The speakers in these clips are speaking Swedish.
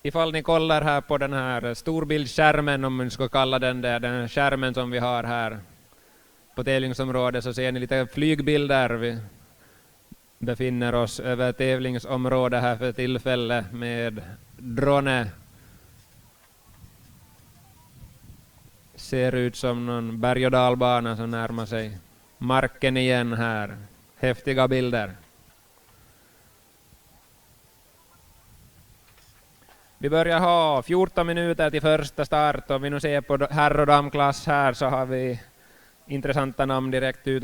Ifall ni kollar här på den här storbildsskärmen, om man ska kalla den där, den skärmen som vi har här på tävlingsområdet, så ser ni lite flygbilder. Vi befinner oss över tävlingsområdet här för tillfället med drone. Ser ut som någon berg- och dalbana som närmar sig marken igen här. Häftiga bilder. Vi börjar ha 14 minuter till första start, och vi nu ser på herr- och damklass här så har vi intressanta namn direkt ut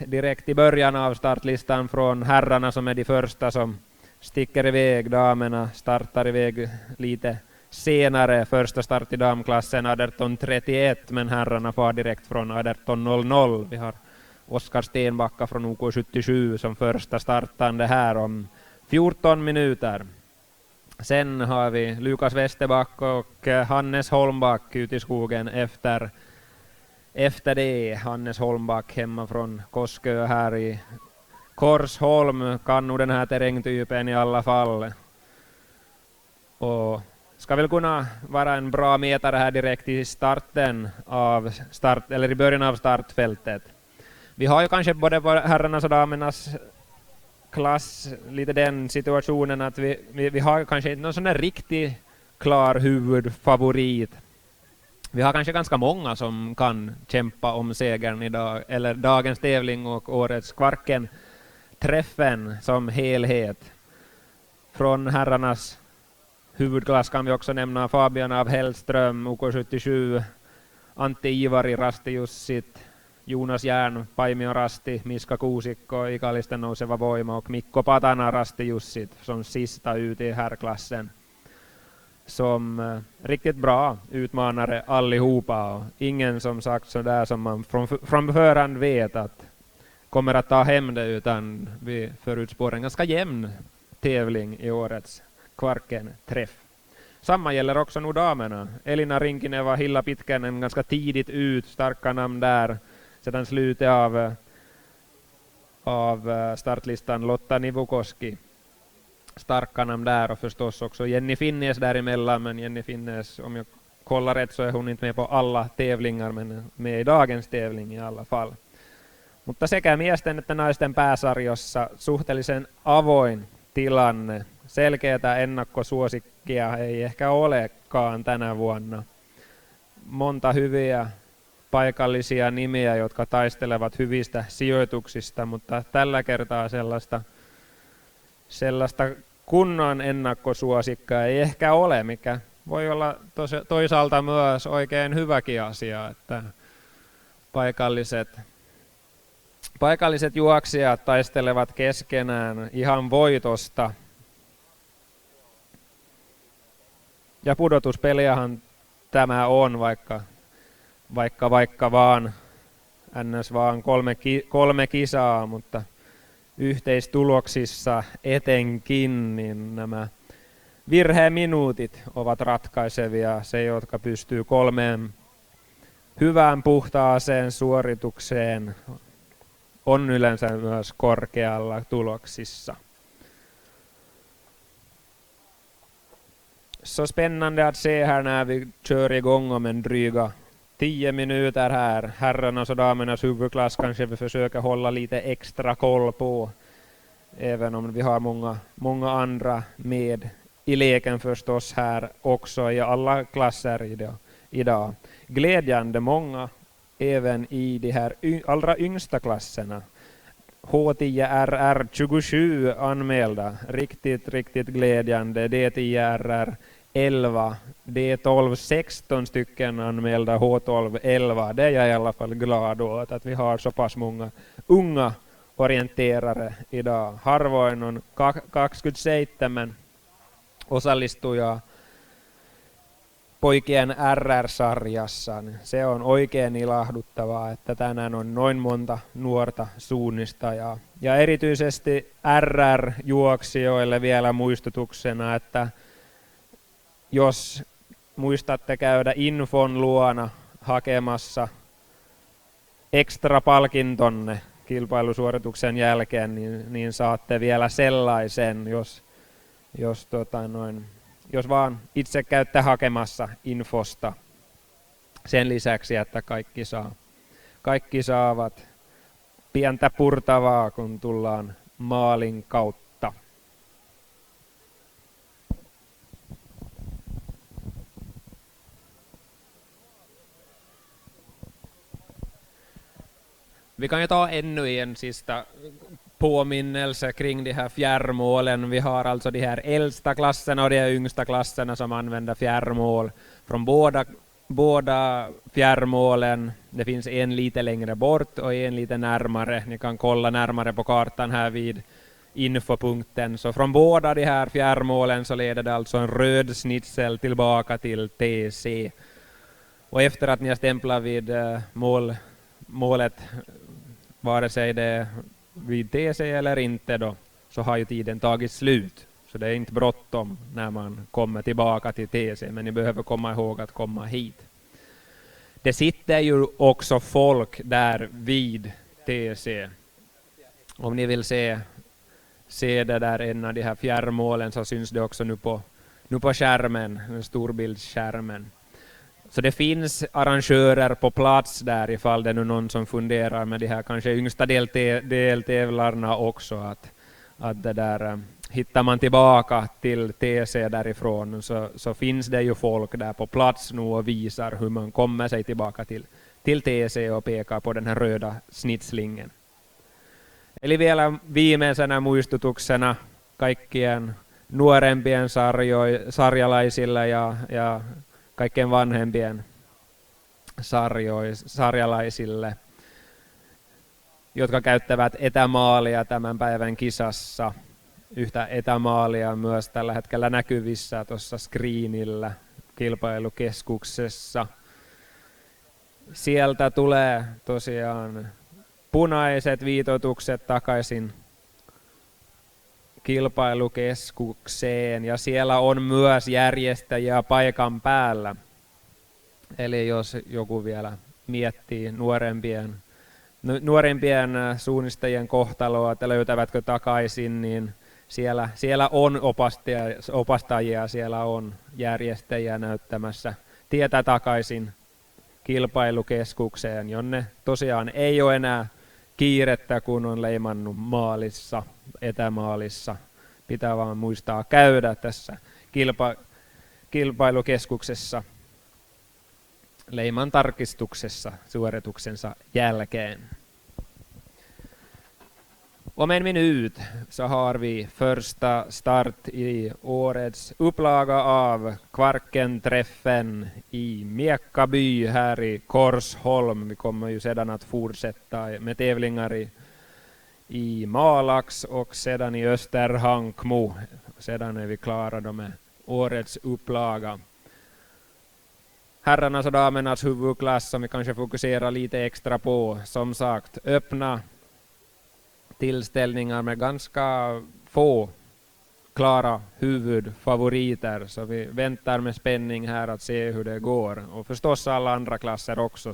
direkt i början av startlistan från herrarna som är de första som sticker iväg. Damerna startar iväg lite senare. Första start i damklassen 18.31, men herrarna far direkt från 18.00. Vi har Oskar Stenbacka från OK77 som första startande här om 14 minuter. Sen har vi Lukas Westerback och Hannes Holmback ute i skogen efter det. Hannes Holmback hemma från Koskö här i Korsholm, kan nog den här terrängtypen i alla fall. Och ska väl kunna vara en bra mätare här direkt i i början av startfältet. Vi har ju kanske både på herrarnas och damernas klass lite den situationen att vi har kanske inte någon sån där riktigt klar huvudfavorit. Vi har kanske ganska många som kan kämpa om segern idag, eller dagens tävling och årets Kvarken-träffen som helhet. Från herrarnas huvudklass kan vi också nämna Fabian av Hellström, OK77, Antti Ivari, Rasti Jussit, Jonas Järn, Paimio Rasti, Miska Kuusikko, Ikalisten nouseva voima och Mikko Patana, Rasti Jussit som sista ut i herrklassen. Som riktigt bra utmanare allihopa, och ingen som sagt sådär som man från förhand vet att kommer att ta hem det, utan vi förutspår en ganska jämn tävling i årets Kvarken-träff. Samma gäller också nu damerna. Elina Rinkineva, Hilla Pitkänen ganska tidigt ut, starka namn där. Sedan slutet av startlistan Lotta Nivukoski. Starka namn där, och förstås också Jenny Finnes däremellan, men Jenny Finnes, om jag kollar rätt så är hon inte med på alla tävlingar, men med i dagens tävling i alla fall. Mutta sekä miesten että naisten pääsarjossa suhteellisen avoin tilanne. Selkeätä ennakkosuosikkia ei ehkä olekaan tänä vuonna. Monta hyviä paikallisia nimiä, jotka taistelevat hyvistä sijoituksista, mutta tällä kertaa sellaista kunnon ennakkosuosikkaa ei ehkä ole, mikä voi olla toisaalta myös oikein hyväkin asia, että paikalliset juoksijat taistelevat keskenään ihan voitosta. Ja pudotuspeliähän tämä on, vaikka vaan ns. Vaan kolme kisaa, mutta yhteistuloksissa etenkin, niin nämä virheminuutit ovat ratkaisevia. Se, jotka pystyy 3 hyvään puhtaaseen suoritukseen, on yleensä myös korkealla tuloksissa. Så spännande att se här när vi kör igång om en dryga 10 minuter här. Herrarnas och damernas huvudklass kanske vi försöker hålla lite extra koll på, även om vi har många andra med i leken förstås här också i alla klasser idag. Glädjande många även i de här allra yngsta klasserna. H10RR 27 anmälda, riktigt glädjande. D10RR 11, D12 16 stycken anmälda, H12 11. Det är jag i alla fall glad åt, att vi har så pass många unga orienterare idag. Harvoin on 27 osallistujaa poikien RR-sarjassa. Se on oikein ilahduttavaa, että tänään on noin monta nuorta suunnistajaa. Ja erityisesti RR-juoksijoille vielä muistutuksena, että jos muistatte käydä Infon luona hakemassa ekstra palkintonne kilpailusuorituksen jälkeen, niin saatte vielä sellaisen, jos vaan itse käytte hakemassa infosta. Sen lisäksi, että kaikki saavat pientä purtavaa, kun tullaan maalin kautta. Vi kan ju ta ännu en sista påminnelse kring de här fjärrmålen. Vi har alltså de här äldsta klasserna och de här yngsta klasserna som använder fjärrmål från båda fjärrmålen. Det finns en lite längre bort och en lite närmare. Ni kan kolla närmare på kartan här vid infopunkten. Så från båda de här fjärrmålen så leder det alltså en röd snitsel tillbaka till TC. Och efter att ni har stämplat vid målet, vare sig det är vid TC eller inte då, så har ju tiden tagit slut. Så det är inte bråttom när man kommer tillbaka till TC, men ni behöver komma ihåg att komma hit. Det sitter ju också folk där vid TC. Om ni vill se det där en av de här fjärrmålen så syns det också nu på skärmen, en storbildsskärmen. Så det finns arrangörer på plats där ifall det är någon som funderar med de här kanske yngsta deltävlarna också att det där hittar man tillbaka till TC därifrån så finns det ju folk där på plats nu och visar hur man kommer sig tillbaka till TC och pekar på den här röda snitslingen. Eli vielä viimeisenä muistutuksena kaikkien nuorempien sarjalaisille ja kaikkein vanhempien sarjalaisille, jotka käyttävät etämaalia tämän päivän kisassa. Yhtä etämaalia myös tällä hetkellä näkyvissä tuossa screenillä kilpailukeskuksessa. Sieltä tulee tosiaan punaiset viitoitukset takaisin kilpailukeskukseen ja siellä on myös järjestäjiä paikan päällä. Eli jos joku vielä miettii nuorempien suunnistajien kohtaloa, että löytävätkö takaisin, niin siellä on opastajia, siellä on järjestäjiä näyttämässä tietä takaisin kilpailukeskukseen, jonne tosiaan ei ole enää kiirettä, kun on leimannut maalissa, etämaalissa. Pitää vaan muistaa käydä tässä kilpailukeskuksessa leiman tarkistuksessa suorituksensa jälkeen. Om en minut så har vi första start i årets upplaga av Kvarkenträffen i Miekkaby här i Korsholm. Vi kommer ju sedan att fortsätta med tävlingar i Malax och sedan i Österhankmo. Sedan är vi klara då med årets upplaga. Herrarnas och damernas huvudklass som vi kanske fokuserar lite extra på. Som sagt, öppna tillställningar med ganska få klara huvudfavoriter. Så vi väntar med spänning här att se hur det går. Och förstås alla andra klasser också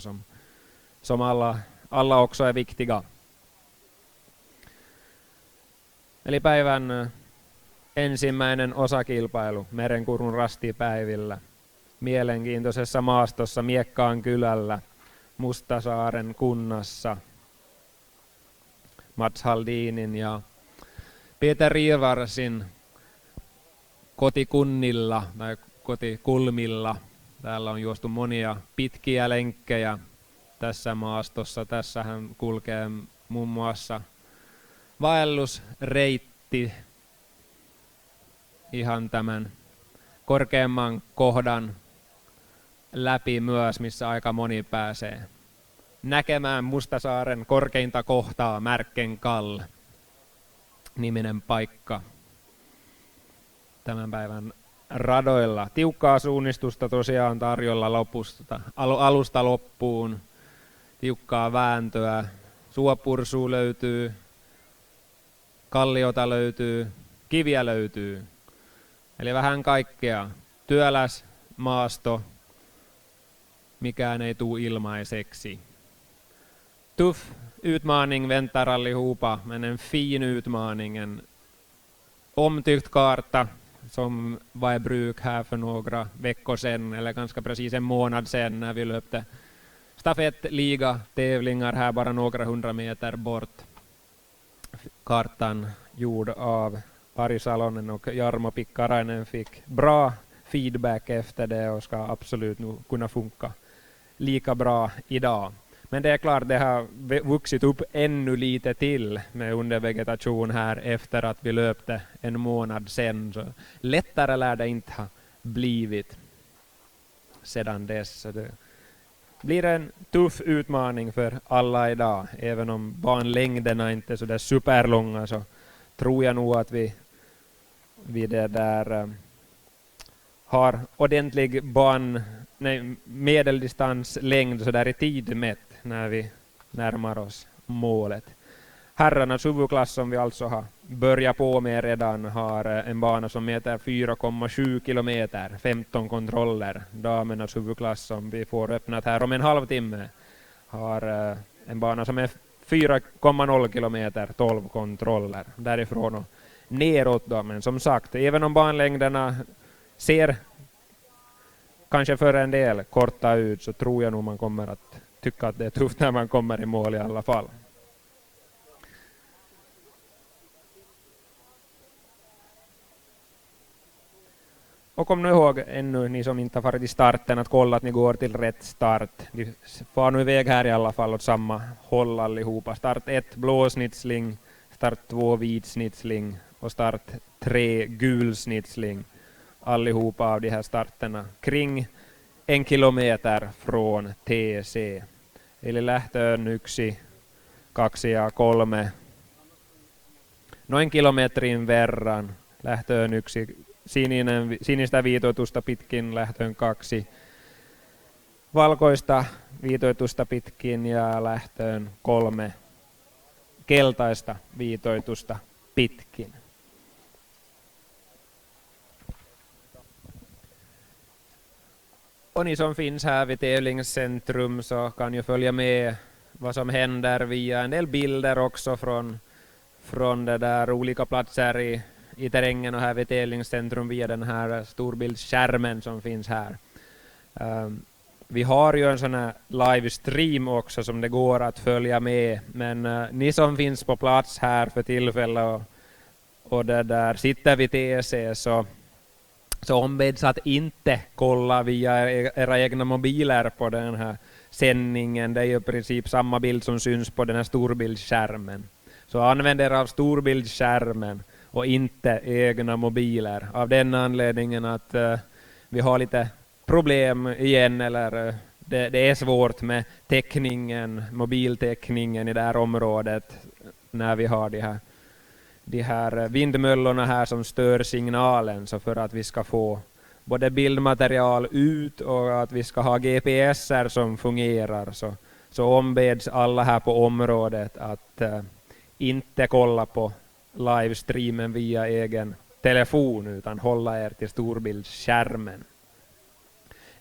som alla också är viktiga. Eli päivän ensimmäinen osakilpailu Merenkurun rastipäivillä. Mielenkiintoisessa maastossa Miekkaan kylällä Mustasaaren kunnassa. Mats Haldinin ja Peter Rivarsin kotikunnilla tai kotikulmilla. Täällä on juostu monia pitkiä lenkkejä tässä maastossa. Tässähän kulkee muun muassa vaellusreitti ihan tämän korkeamman kohdan läpi myös, missä aika moni pääsee näkemään Mustasaaren korkeinta kohtaa, Märkenkall niminen paikka tämän päivän radoilla. Tiukkaa suunnistusta tosiaan tarjolla alusta loppuun, tiukkaa vääntöä, suopursua löytyy, kalliota löytyy, kiviä löytyy. Eli vähän kaikkea. Työläs maasto, mikään ei tule ilmaiseksi. Tuff utmaning väntar allihopa, men en fin utmaning. En omtyckt karta som var i bruk här för några veckor sedan, eller ganska precis en månad sedan, när vi löpte stafettliga-tävlingar här bara några 100 meter bort. Kartan gjord av Ari Salonen och Jarmo Pikkarainen fick bra feedback efter det och ska absolut nu kunna funka lika bra idag. Men det är klart, det har vuxit upp ännu lite till med undervegetation här efter att vi löpte en månad sedan. Så lättare lär det inte ha blivit sedan dess. Så det blir en tuff utmaning för alla idag. Även om banlängderna inte är så där superlånga, så tror jag nog att vi det där har ordentlig medeldistanslängd så där i tid mätt när vi närmar oss målet. Herrarnas huvudklass, som vi alltså har börjat på med redan, har en bana som heter 4,7 kilometer, 15 kontroller. Damernas huvudklass, som vi får öppnat här om en halvtimme, har en bana som är 4,0 kilometer, 12 kontroller. Därifrån och neråt då. Men som sagt, även om banlängderna ser kanske för en del korta ut, så tror jag nog man kommer att tycka att det är tufft när man kommer i mål i alla fall. Och kom nu ihåg, ännu ni som inte har varit i starten, att kolla att ni går till rätt start. Ni far nu iväg här i alla fall åt samma håll allihopa. Start 1 blå snitsling, start 2 vit snitsling och start 3 gul snitsling. Allihopa av de här starterna kring 1 kilometer från TC. Eli lähtöön 1, 2 ja 3. Noin kilometrin verran. Lähtöön 1, sinistä viitoitusta pitkin, lähtöön 2. Valkoista viitoitusta pitkin ja lähtöön 3. Keltaista viitoitusta pitkin. Och ni som finns här vid tävlingscentrum så kan ju följa med vad som händer via en del bilder också från det där olika platser i terrängen och här vid tävlingscentrum via den här storbildsskärmen som finns här. Vi har ju en sån här livestream också som det går att följa med, men ni som finns på plats här för tillfället och det där sitter vid TC, så ombeds att inte kolla via era egna mobiler på den här sändningen. Det är ju i princip samma bild som syns på den här storbildsskärmen. Så använd er av storbildsskärmen och inte egna mobiler. Av den anledningen att vi har lite problem igen, eller det är svårt med mobiltäckningen i det här området när vi har de här vindmöllorna här som stör signalen. Så för att vi ska få både bildmaterial ut och att vi ska ha GPSer som fungerar, så ombeds alla här på området att inte kolla på livestreamen via egen telefon, utan hålla er till storbildsskärmen.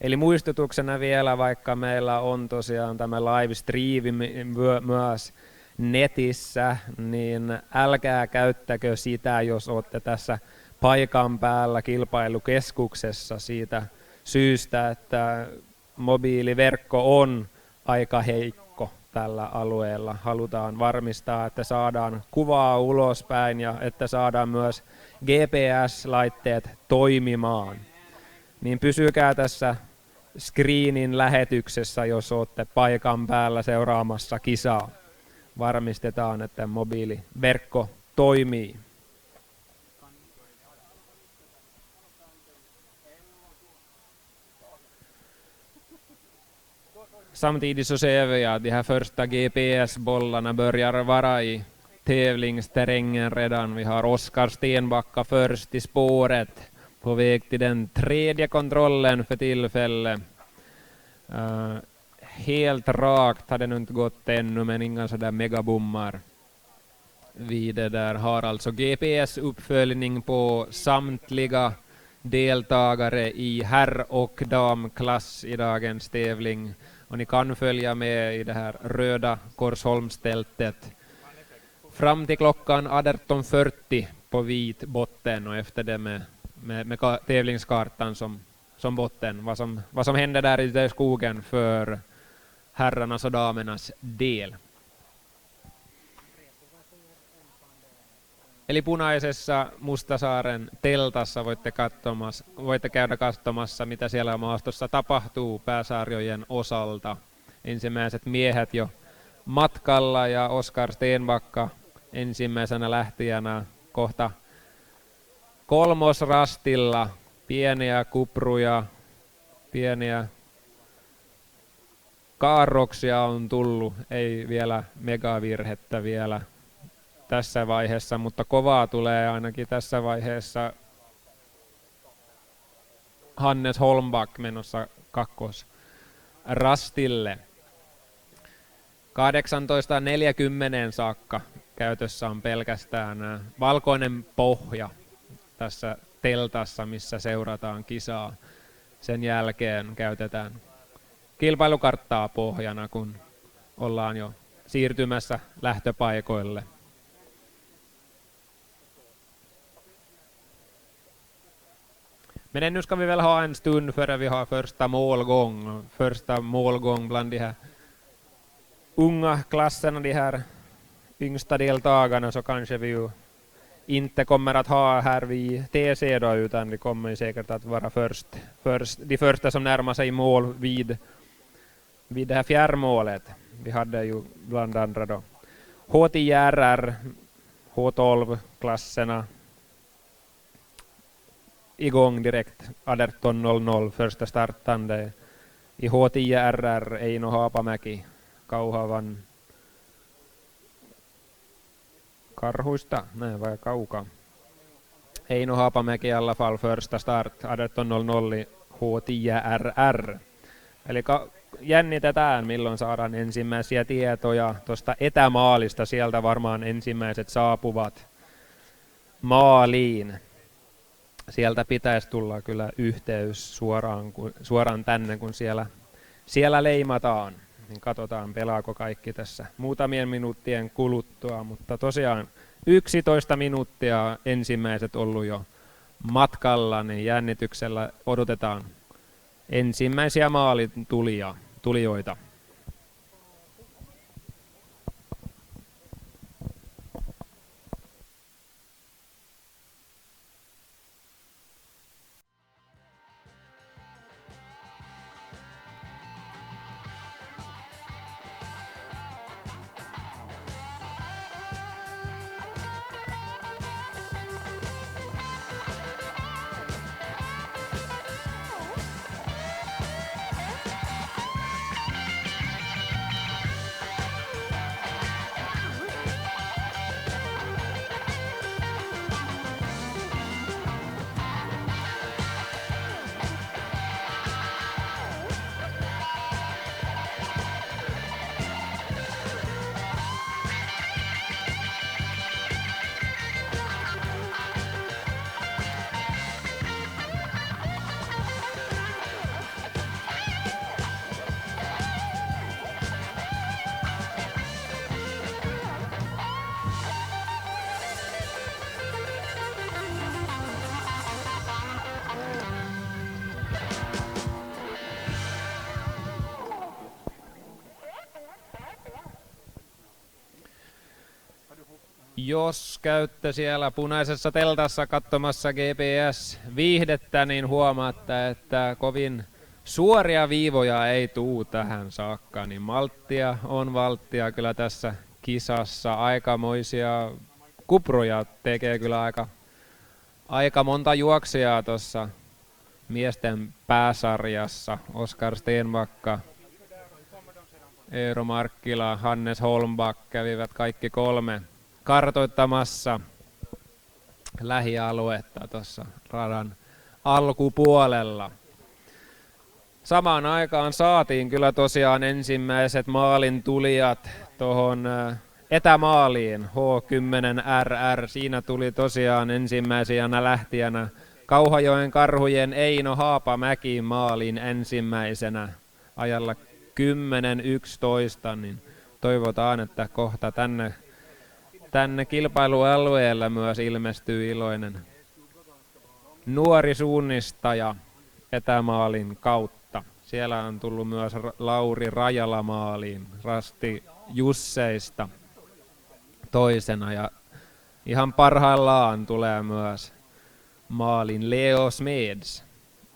Eli muistutuksena vielä, vaikka meillä on tosiaan tämä live-streami myös netissä, niin älkää käyttäkö sitä, jos olette tässä paikan päällä kilpailukeskuksessa, siitä syystä, että mobiiliverkko on aika heikko tällä alueella. Halutaan varmistaa, että saadaan kuvaa ulospäin ja että saadaan myös GPS-laitteet toimimaan. Niin pysykää tässä screenin lähetyksessä, jos olette paikan päällä seuraamassa kisaa. Varmistetaan, että mobiiliverkko toimii. Samtidigt så ser vi att de här första GPS-bollarna börjar vara i tävlingsterrängen redan. Vi har Oskar Stenbacka först i spåret på väg till den 3:e kontrollen för tillfället. Helt rakt har det inte gått ännu, men inga sådär megabommar. Vi det där har alltså GPS-uppföljning på samtliga deltagare i herr- och damklass i dagens tävling. Och ni kan följa med i det här röda Korsholmstältet fram till klockan 18.40 på vit botten, och efter det med med tävlingskartan som botten. Vad som händer där ute i skogen för herrarnas och damernas del. Eli punaisessa Mustasaaren teltassa voitte käydä katsomassa, mitä siellä maastossa tapahtuu pääsarjojen osalta. Ensimmäiset miehet jo matkalla ja Oskar Stenbacka ensimmäisenä lähtijänä kohta kolmosrastilla. Pieniä kupruja, pieniä kaarroksia on tullut, ei vielä megavirhettä vielä tässä vaiheessa, mutta kovaa tulee ainakin tässä vaiheessa. Hannes Holmback menossa kakkosrastille. 18.40 saakka käytössä on pelkästään valkoinen pohja tässä teltassa, missä seurataan kisaa. Sen jälkeen käytetään kilpailukarttaa pohjana, kun ollaan jo siirtymässä lähtöpaikoille. Men ännu ska vi väl ha en stund före vi har första målgång bland de här unga klasserna, de här yngsta deltagarna, så kanske vi ju inte kommer att ha här vid TC då, utan det kommer säkert att vara de första som närmar sig mål vid det här fjärrmålet. Vi hade ju bland andra då H10RR, H12-klasserna igång direkt 18.00 första startande. I H10RR Eino Haapamäki Kauhavan Karhuista, nej vai kaukaa. Eino Haapamäki i alla fall första start 18.00 H10RR. Eli jännitetään, milloin saadaan ensimmäisiä tietoja tuosta etämaalista. Sieltä varmaan ensimmäiset saapuvat maaliin. Sieltä pitäisi tulla kyllä yhteys suoraan tänne, kun siellä leimataan. Niin katsotaan, pelaako kaikki tässä muutamien minuuttien kuluttua, mutta tosiaan 11 minuuttia ensimmäiset ollut jo matkalla, niin jännityksellä odotetaan ensimmäisiä maalitulijoita. Jos käytte siellä punaisessa teltassa katsomassa GPS-viihdettä, niin huomaatte, että kovin suoria viivoja ei tuu tähän saakka. Niin malttia on valttia kyllä tässä kisassa. Aikamoisia kupruja tekee kyllä aika monta juoksijaa tuossa miesten pääsarjassa. Oskar Stenbacka, Eero Markkila, Hannes Holmback kävivät kaikki kolme kartoittamassa lähialuetta tuossa radan alkupuolella. Samaan aikaan saatiin kyllä tosiaan ensimmäiset maalin tulijat tuohon etämaaliin H10RR. Siinä tuli tosiaan ensimmäisenä lähtijänä Kauhajoen Karhujen Eino Haapamäki maaliin ensimmäisenä ajalla 10.11, niin toivotaan, että kohta tänne kilpailualueella myös ilmestyy iloinen nuori suunnistaja etämaalin kautta. Siellä on tullut myös Lauri Rajala maaliin Rasti Jusseista toisena ja ihan parhaillaan tulee myös maalin Leo Smeds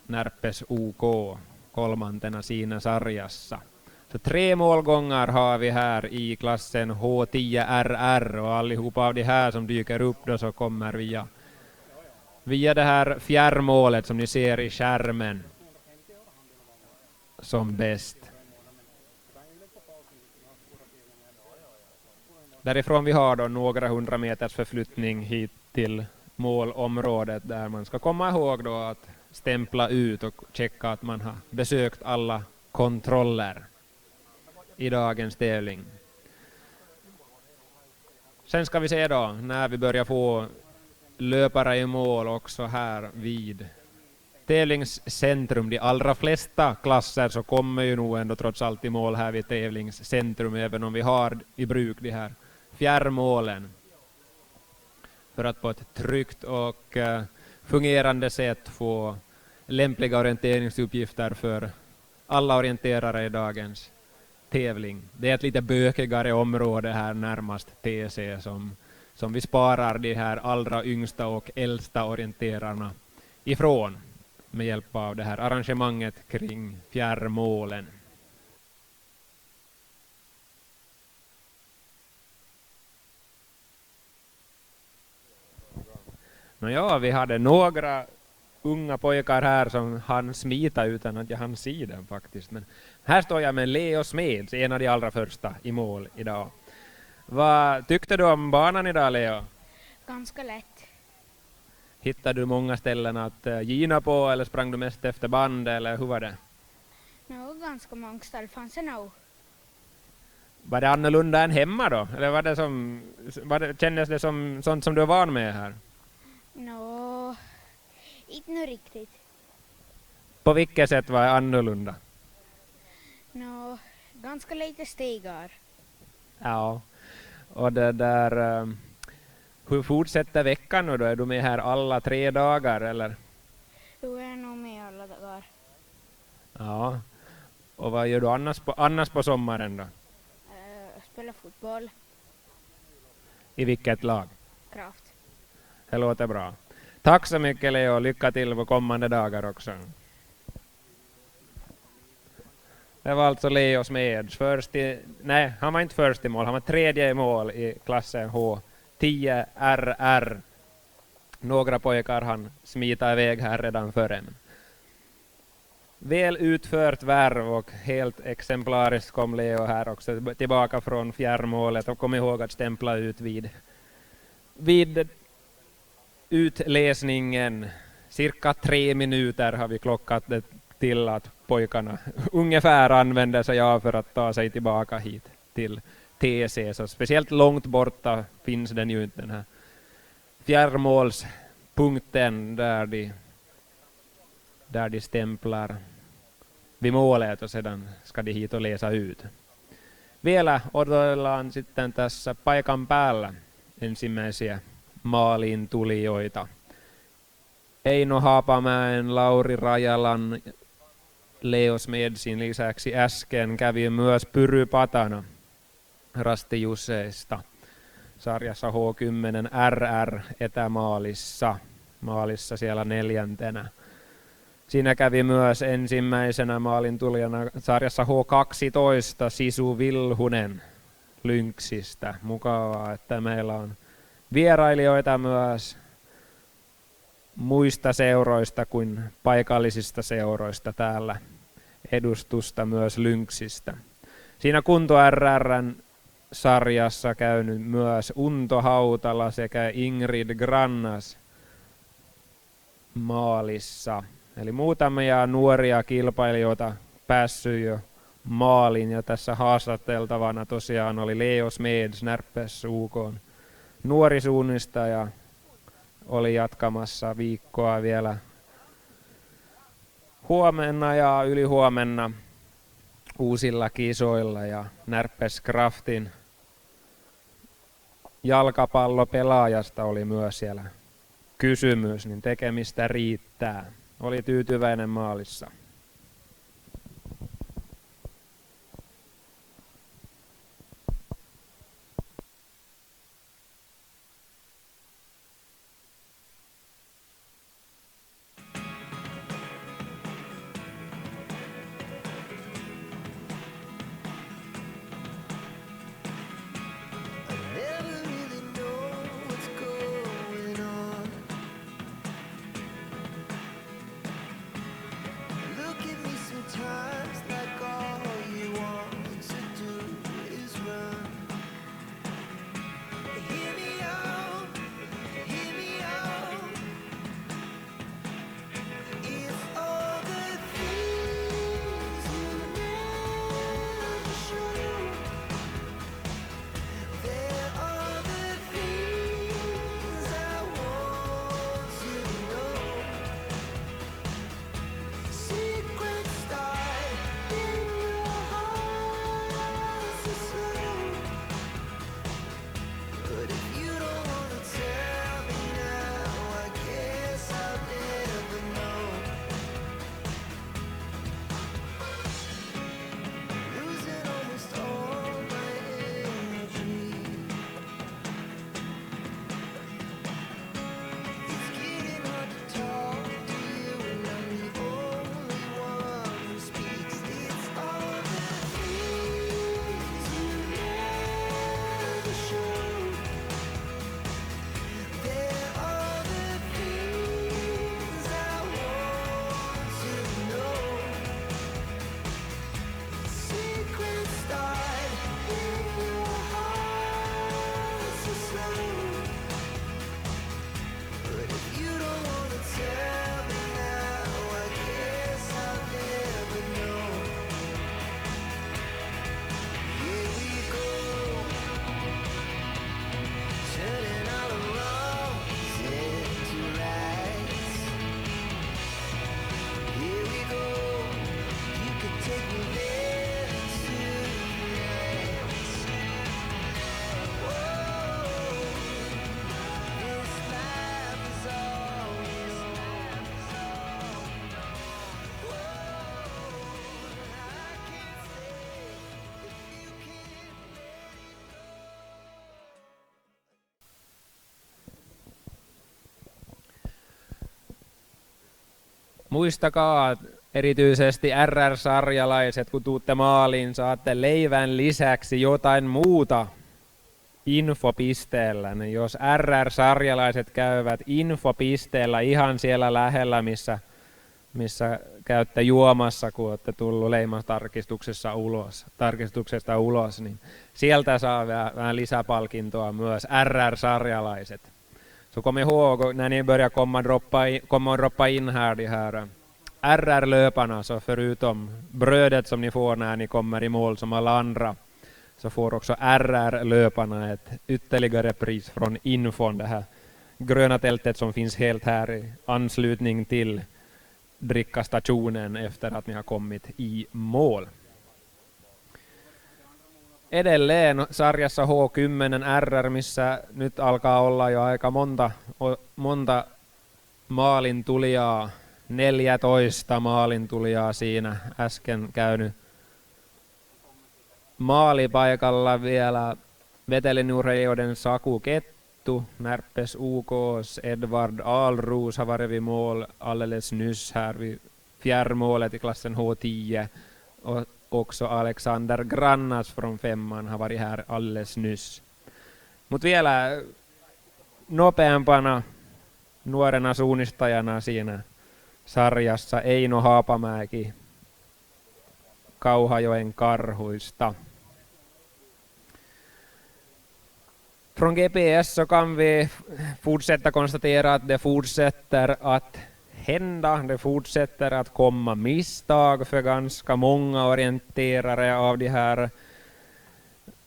Närpes UK kolmantena siinä sarjassa. Så 3 målgångar har vi här i klassen H10RR och allihopa av de här som dyker upp då så kommer via det här fjärrmålet som ni ser i skärmen som bäst. Därifrån vi har då några 100 meters förflyttning hit till målområdet där man ska komma ihåg då att stämpla ut och checka att man har besökt alla kontroller i dagens tävling. Sen ska vi se då när vi börjar få löpare i mål också här vid tävlingscentrum. De allra flesta klasser så kommer ju nog ändå trots allt i mål här vid tävlingscentrum, även om vi har i bruk de här fjärrmålen för att på ett tryggt och fungerande sätt få lämpliga orienteringsuppgifter för alla orienterare i dagens tävling. Det är ett lite bökigare område här närmast TC som vi sparar de här allra yngsta och äldsta orienterarna ifrån med hjälp av det här arrangemanget kring fjärrmålen. Nåja, vi hade några unga pojkar här som hann smita utan att jag hann se dem faktiskt. Men här står jag med Leo Smeds, en av de allra första i mål idag. Vad tyckte du om banan idag, Leo? Ganska lätt. Hittade du många ställen att gina på eller sprang du mest efter band eller hur var det? Ganska många ställen fanns det nog. Var det annorlunda än hemma då? Eller kändes det som sånt som du är van med här? Inte nu riktigt. På vilket sätt var det annorlunda? Ganska lite stegar. Ja, och det där... hur fortsätter veckan nu då? Är du med här alla 3 dagar eller? Du är nog med alla dagar. Ja, och vad gör du annars på sommaren då? Spela fotboll. I vilket lag? Kraft. Det låter bra. Tack så mycket Leo, lycka till på kommande dagar också. Det var alltså Leo Smeds han var inte först i mål, han var 3:e i mål i klassen H10RR. Några pojkar han smita iväg här redan före. Väl utfört värv och helt exemplariskt kom Leo här också tillbaka från fjärrmålet och kom ihåg att stämpla ut vid utläsningen. Cirka 3 minuter har vi klockat det till att pojkarna ungefär använder sig av för att ta sig tillbaka hit till TC. Så speciellt långt borta finns den ju inte, den här fjärrmålspunkten där de stämplar vid målet och sedan ska de hit och läsa ut. Vielä odotellaan sitten tässä paikan päällä ensimmäisiä maaliin tulijoita. Eino Haapamäen, Lauri Rajalan, Leo Smedsin lisäksi äsken kävi myös Pyry Patana Rasti Jusseista sarjassa H10 RR etämaalissa siellä 4. Siinä kävi myös ensimmäisenä maalin tulijana sarjassa H12 Sisu Vilhunen Lynxistä. Mukavaa, että meillä on vierailijoita myös muista seuroista kuin paikallisista seuroista täällä, edustusta myös Lynxistä. Siinä Kunto RR:n sarjassa käynyt myös Unto Hautala sekä Ingrid Grannas maalissa. Eli muutamia nuoria kilpailijoita päässyt jo maaliin, ja tässä haastateltavana tosiaan oli Leo Smeds Närpes UK:n nuori suunnistaja. Oli jatkamassa viikkoa vielä huomenna ja ylihuomenna uusilla kisoilla, ja Närpes Craftin jalkapallopelaajasta oli myös siellä kysymys, niin tekemistä riittää. Oli tyytyväinen maalissa. Muistakaa erityisesti RR-sarjalaiset, kun tuutte maaliin, saatte leivän lisäksi jotain muuta infopisteellä. Niin jos RR-sarjalaiset käyvät infopisteellä ihan siellä lähellä, missä käytte juomassa, kun olette tullut leimastarkistuksesta ulos, niin sieltä saa vähän lisäpalkintoa myös RR-sarjalaiset. Så kom ihåg när ni börjar komma och droppa in här de här RR-löparna, så förutom brödet som ni får när ni kommer i mål som alla andra, så får också RR-löparna ett ytterligare pris från infon, det här gröna tältet som finns helt här i anslutning till drickastationen efter att ni har kommit i mål. Edelleen sarjassa H10 RR, missä nyt alkaa olla jo aika monta maalintulijaa, 14 maalintulijaa siinä äsken käynyt maalipaikalla vielä Vetelinurheilijoiden Saku Kettu, Närpes UK:s Edvard Alros har varit vid mål alldeles nyss här vid fjärrmålet i klassen H10 och också Alexander Grannas från femman har varit här alldeles nyss. Mutta vielä nopeampana nuorena suunnistajana siinä sarjassa Eino Haapamäki Kauhajoen Karhuista. Från GPS så kan vi fortsätta konstatera att det fortsätter att hända. Det fortsätter att komma misstag för ganska många orienterare av de här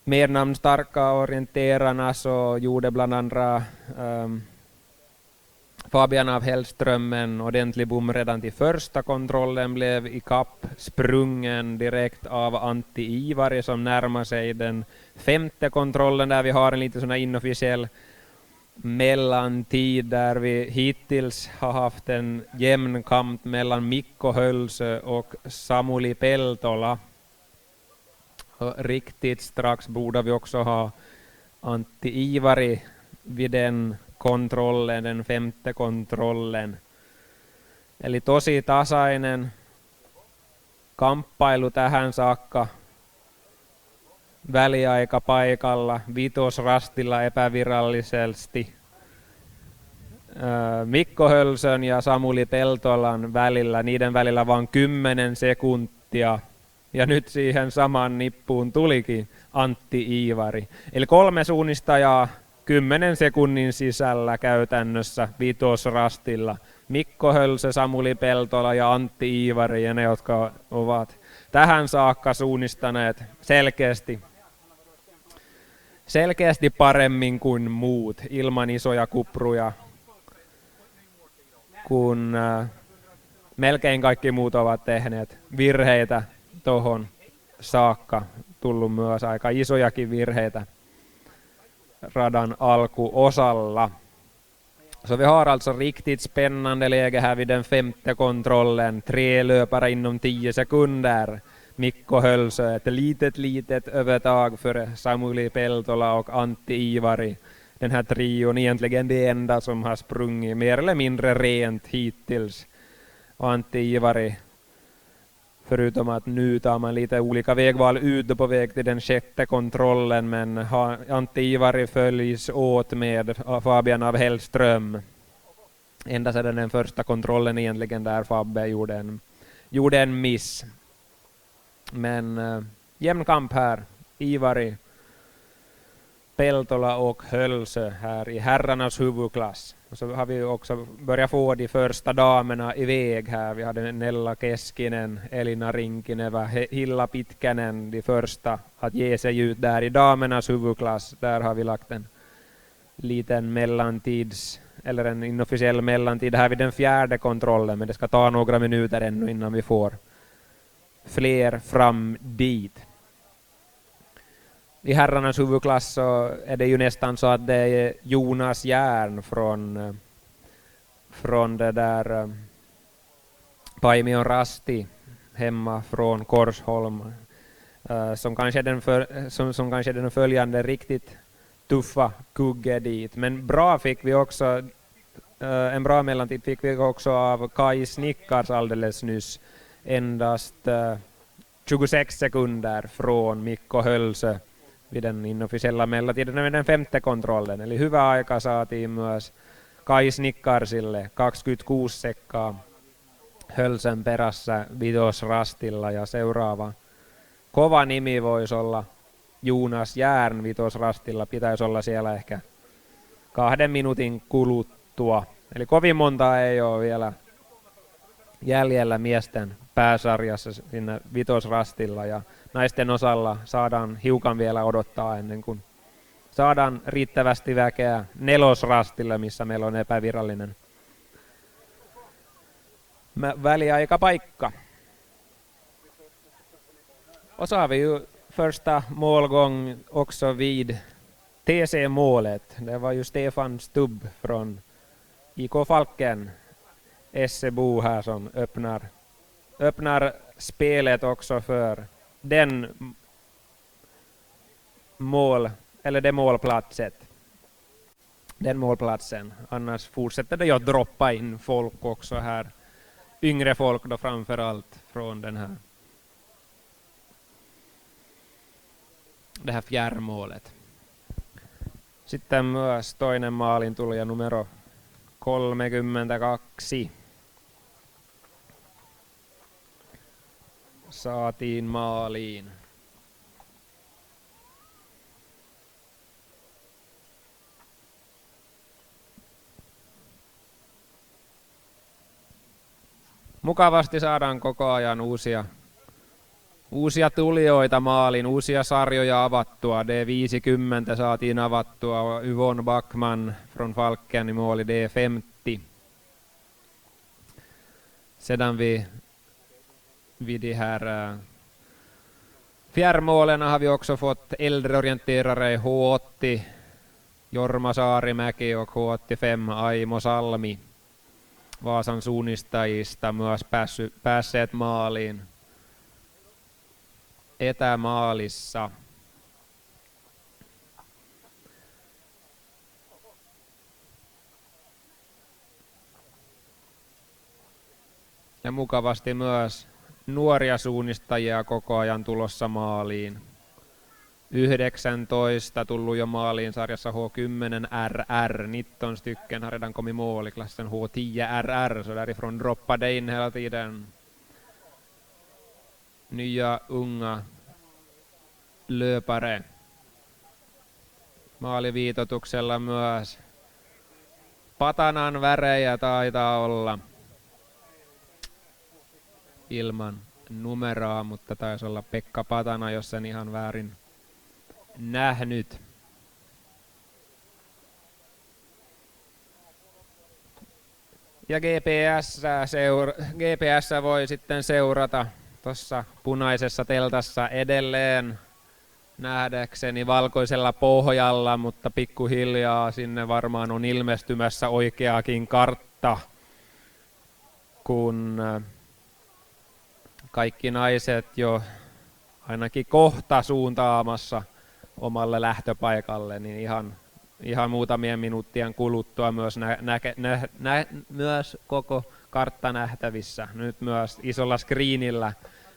mer namnstarka orienterarna, så gjorde bland andra Fabian af Hellström en ordentlig bom redan till första kontrollen, blev i kapp sprungen direkt av Antti Ivari som närmar sig den femte kontrollen där vi har en lite sån här inofficiell mellantid där vi hittills har haft en jämn kamp mellan Mikko Hölsö och Samuli Peltola. Och riktigt strax borde vi också ha Antti Iivari vid den kontrollen, den femte kontrollen. Eli tosi tasainen kamppailu tähän saakka. Väliaika paikalla, vitosrastilla epävirallisesti. Mikko Hölsön ja Samuli Peltolan välillä, niiden välillä vain 10 sekuntia. Ja nyt siihen samaan nippuun tulikin Antti Iivari. Eli 3 suunnistajaa 10 sekunnin sisällä käytännössä vitosrastilla. Mikko Hölsö, Samuli Peltola ja Antti Iivari ja ne, jotka ovat tähän saakka suunnistaneet selkeästi paremmin kuin muut, ilman isoja kupruja, kun melkein kaikki muut ovat tehneet virheitä tohon saakka. Tullut myös aika isojakin virheitä radan alkuosalla. Så vi har alltså riktigt spännande läge här vid den femte kontrollen. 3 löpare inom 10 sekunder. Mikko Hölsö, ett litet övertag för Samuli Peltola och Antti Iivari. Den här trion egentligen det enda som har sprungit mer eller mindre rent hittills. Och Antti Iivari, förutom att nu tar man lite olika vägval ute på väg till den sjätte kontrollen, men Antti Iivari följs åt med Fabian av Hellström. Ända sedan den första kontrollen egentligen där Fabbe gjorde en miss. Men jämn kamp här. Iivari, Peltola och Hölsö här i herrarnas huvudklass. Och så har vi också börjat få de första damerna iväg här. Vi hade Nella Keskinen, Elina Rinkineva, Hilla Pitkänen, de första att ge sig ut där i damernas huvudklass. Där har vi lagt en liten mellantids, eller en inofficiell mellantid här vid den fjärde kontrollen. Men det ska ta några minuter ännu innan vi får fler fram dit. I herrarnas huvudklass så är det ju nästan så att det är Jonas Järn från det där Paimion Rasti hemma från Korsholm som kanske är den följande riktigt tuffa kugge dit. Men bra fick vi också en bra mellantid fick vi också av Kai Snickars alldeles nyss. Endast 26 sekunder från Mikko Hölsö vid den inofficiella mellantiden med den femte kontrollen. Eli hyvä aika saatiin myös Kai Snickarsille, 26 sekkaa Hölsön perässä vitosrastilla, ja seuraava kova nimi voisi olla Jonas Järn vitosrastilla, pitäisi olla siellä ehkä 2 minuutin kuluttua. Eli kovin monta ei ole vielä jäljellä miesten pääsarjassa siinä vitosrastilla, ja naisten osalla saadaan hiukan vielä odottaa ennen kuin saadaan riittävästi väkeä nelosrastilla, missä meillä on epävirallinen väliaikapaikka. Och så har vi ju första målgång också vid TC-målet. Det var ju Stefan Stubb från IK Falken, SEBO här, som öppnar spelet också för den målplatsen. Annars fortsätter det ju att droppa in folk också här. Yngre folk då framförallt från det här fjärrmålet. Sitten myös toinen maalintulija numero 32. Saatiin maaliin. Mukavasti saadaan koko ajan uusia tulijoita maaliin, uusia sarjoja avattua. D50 saatiin avattua, Yvonne Backman från Falken i mål i D50. Sedan vid de här fjärrmålen har vi också fått äldreorienterare i H80 Jorma Saarimäki och K85 Aimo Salmi Vaasan suunnistajista myös päässeet maaliin etämaalissa. Ja mukavasti myös nuoria suunnistajia koko ajan tulossa maaliin. 19 tullut jo maaliin sarjassa H10 RR, 19 stycken har redan kommit mål i klassen H10 RR, så därifrån droppade in hela tiden nya unga löpare. Maaliviitotuksella myös Patanan värejä taitaa olla ilman numeroa, mutta taisi olla Pekka Patana, jos sen ihan väärin nähnyt. Ja GPS voi sitten seurata tuossa punaisessa teltassa edelleen nähdäkseni valkoisella pohjalla, mutta pikkuhiljaa sinne varmaan on ilmestymässä oikeakin kartta, kun kaikki naiset jo ainakin kohta suuntaamassa omalle lähtöpaikalle, niin ihan muutamien minuuttien kuluttua myös koko kartta nähtävissä. Nyt myös isolla screenillä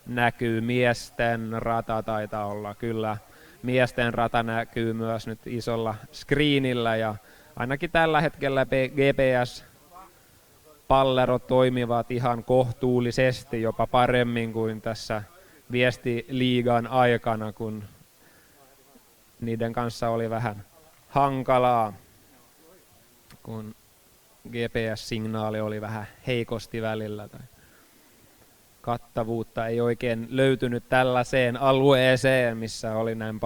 näkyy miesten rata, taitaa olla kyllä. Miesten rata näkyy myös nyt isolla screenillä ja ainakin tällä hetkellä GPS-pallerot toimivat ihan kohtuullisesti, jopa paremmin kuin tässä viestiliigan aikana, kun niiden kanssa oli vähän hankalaa, kun GPS-signaali oli vähän heikosti välillä tai kattavuutta ei oikein löytynyt tällaiseen alueeseen, missä oli näin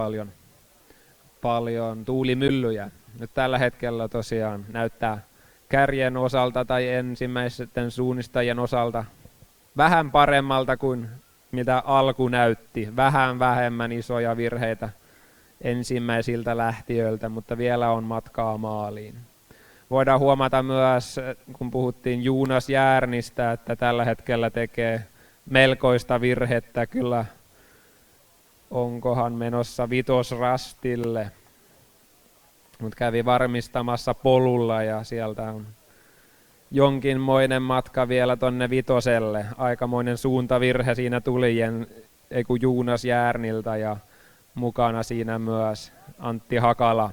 paljon tuulimyllyjä. Nyt tällä hetkellä tosiaan näyttää kärjen osalta tai ensimmäisten suunnistajien osalta vähän paremmalta kuin mitä alku näytti. Vähän vähemmän isoja virheitä ensimmäisiltä lähtiöiltä, mutta vielä on matkaa maaliin. Voidaan huomata myös, kun puhuttiin Jonas Järnistä, että tällä hetkellä tekee melkoista virhettä. Kyllä onkohan menossa vitosrastille, mutta kävi varmistamassa polulla ja sieltä on jonkinmoinen matka vielä tonne vitoselle. Aikamoinen suuntavirhe siinä tuli Jonas Järniltä ja mukana siinä myös Antti Hakala.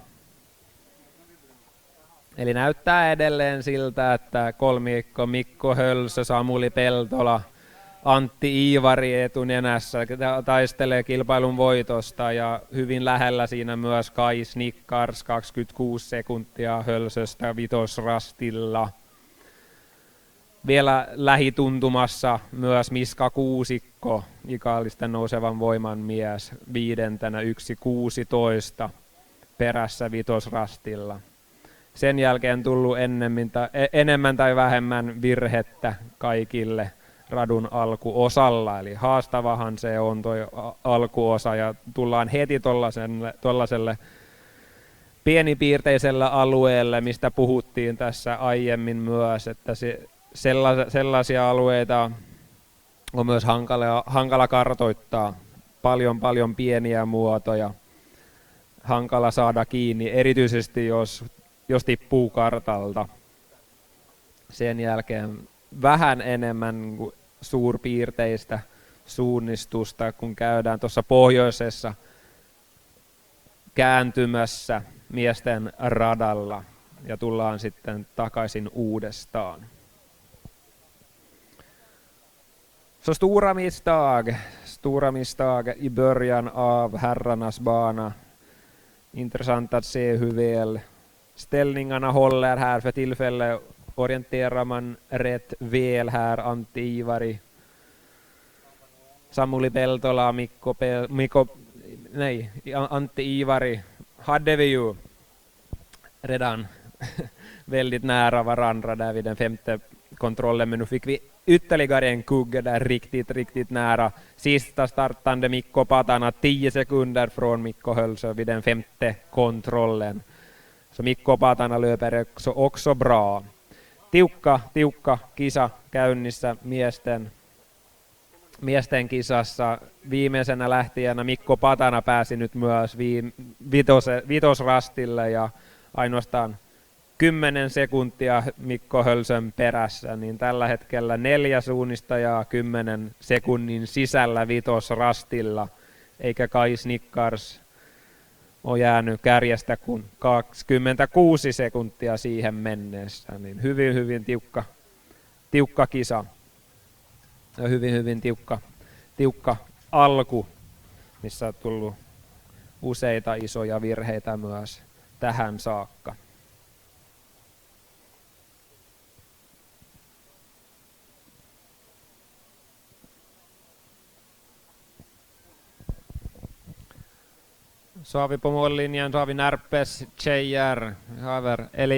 Eli näyttää edelleen siltä, että kolmikko Mikko Hölsö, Samuli Peltola, Antti Iivari etunenässä taistelee kilpailun voitosta ja hyvin lähellä siinä myös Kai Snickars 26 sekuntia Hölsöstä vitosrastilla. Vielä lähituntumassa myös Miska Kuusikko, ikaalisten nousevan voiman mies, viidentenä 1.16 perässä vitosrastilla. Sen jälkeen tullut enemmän tai vähemmän virhettä kaikille radun alkuosalla, eli haastavahan se on tuo alkuosa ja tullaan heti tuollaiselle pienipiirteisellä alueelle, mistä puhuttiin tässä aiemmin myös, että sellaisia alueita on myös hankala kartoittaa, paljon pieniä muotoja, hankala saada kiinni, erityisesti jos tippuu kartalta. Sen jälkeen vähän enemmän suurpiirteistä suunnistusta, kun käydään tuossa pohjoisessa kääntymässä miesten radalla ja tullaan sitten takaisin uudestaan. Så stora misstag i början av herrarnas bana. Intressant att se hur väl ställningarna håller här för tillfället. Orienterar man rätt väl här, Antti Iivari, Samuli Peltola, Antti Iivari hade vi ju redan väldigt nära varandra där vid den femte kontrollen, men nu fick vi ytterligare en kugge där riktigt nära. Sista startande Mikko Patana 10 sekunder från Mikko Hölsö vid den femte kontrollen. Så Mikko Patana löper också bra. Tiukka kisa käynnissä miesten kisassa. Viimeisenä lähtijänä Mikko Patana pääsi nyt myös vitosrastille ja ainoastaan 10 sekuntia Mikko Hölsön perässä, niin tällä hetkellä 4 suunnistajaa 10 sekunnin sisällä vitosrastilla, eikä Kai Snickars ole jäänyt kärjestä kuin 26 sekuntia siihen mennessä, niin hyvin tiukka kisa ja hyvin tiukka alku, missä on tullut useita isoja virheitä myös tähän saakka. Så har vi på mållinjen så har vi Närpes tjejer. Vi har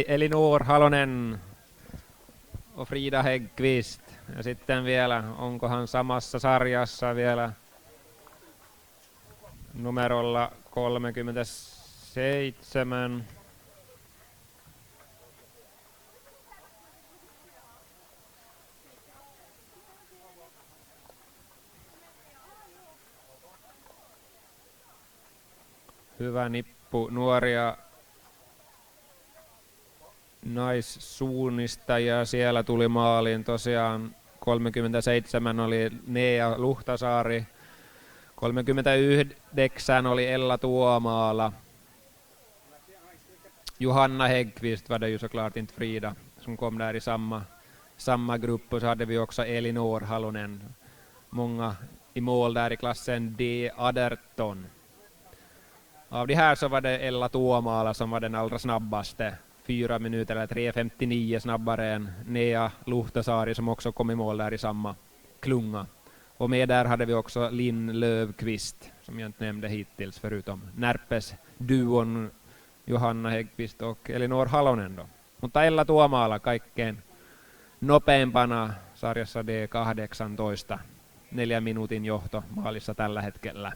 Elinor Halonen och Frida Häggqvist. Ja sitten vielä, onkohan samassa sarjassa vielä numerolla 37. Hyvä nippu nuoria naissuunnistajia. Siellä tuli maaliin tosiaan 37 oli Nea Luhtasaari, 39 oli Ella Tuomaala. Johanna Häggqvist var det ju såklart inte Frida som kom där i samma grupp, och så hade vi också Elinor Halonen. Många i mål där i klassen D18. Av de här så var det Ella Tuomaala som var den allra snabbaste. 4 minuter eller 3.59 snabbare än Nea Luhtasaari som också kom i mål där i samma klunga. Och med där hade vi också Linn Löfqvist som jag inte nämnde hittills förutom Närpes duon Johanna Häggqvist och Elinor Halonen då. Mutta Ella Tuomaala kaikkein nopeimpana sarjassa D18. 4 minuutin johto maalissa tällä hetkellä.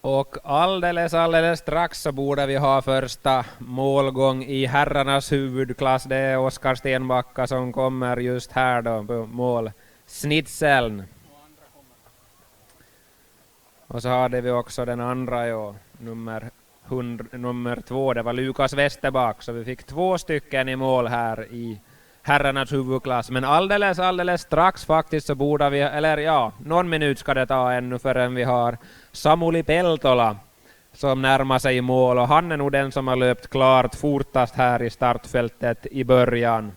Och alldeles strax så borde vi ha första målgång i herrarnas huvudklass. Det är Oskar Stenbacka som kommer just här då på målsnitseln. Och så hade vi också den andra, nummer 2, det var Lukas Westerback. Så vi fick 2 stycken i mål här i herrarnas huvudklass. Men alldeles strax faktiskt så borde vi, eller ja, någon minut ska det ta ännu förrän vi har Samuli Peltola som närmar sig i mål. Och han är nog den som har löpt klart fortast här i startfältet i början.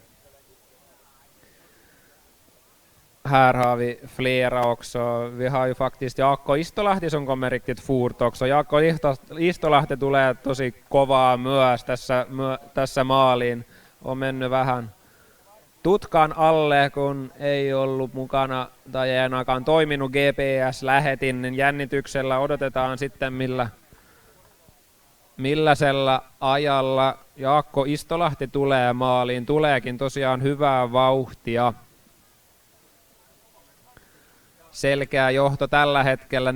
Här har vi flera också. Vi har ju faktiskt Jaakko Istolahti som kommer riktigt fort också. Jaakko Istolahti tulee tosi kovaa myös tässä maaliin. On mennyt vähän tutkan alle, kun ei ollut mukana tai ei ainakaan toiminut GPS-lähetin, niin jännityksellä odotetaan sitten milläisellä ajalla Jaakko Istolahti tulee maaliin. Tuleekin tosiaan hyvää vauhtia. Selkeä johto tällä hetkellä 43-52.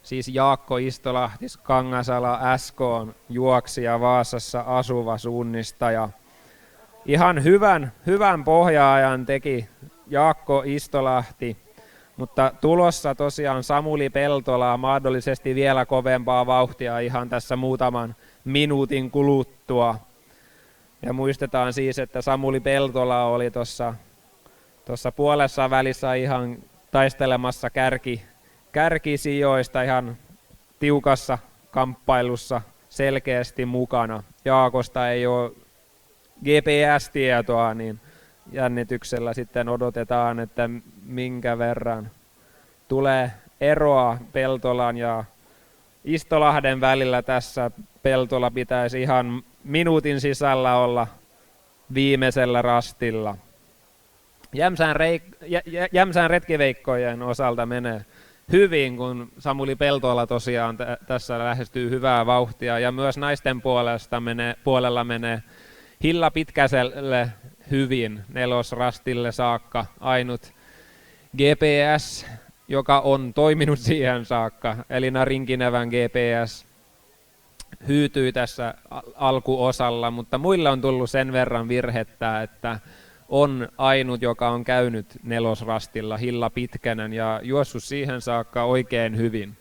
Siis Jaakko Istolahti, Kangasala SK:n juoksija, Vaasassa asuva suunnistaja. Ihan hyvän pohjaajan teki Jaakko Istolahti, mutta tulossa tosiaan Samuli Peltola mahdollisesti vielä kovempaa vauhtia ihan tässä muutaman minuutin kuluttua. Ja muistetaan siis, että Samuli Peltola oli tuossa puolessa välissä ihan taistelemassa kärkisijoista ihan tiukassa kamppailussa selkeästi mukana. Jaakosta ei ole GPS-tietoa, niin jännityksellä sitten odotetaan, että minkä verran tulee eroa Peltolan ja Istolahden välillä. Tässä Peltola pitäisi ihan minuutin sisällä olla viimeisellä rastilla. Jämsän retkiveikkojen osalta menee hyvin, kun Samuli Peltola tosiaan tässä lähestyy hyvää vauhtia, ja myös naisten puolella menee Hilla Pitkäselle hyvin 4. rastille saakka. Ainut GPS, joka on toiminut siihen saakka, Elina Rinkinevän GPS, hyytyi tässä alkuosalla, mutta muille on tullut sen verran virhettä, että on ainut, joka on käynyt 4. rastilla, Hilla Pitkänen, ja juossut siihen saakka oikein hyvin.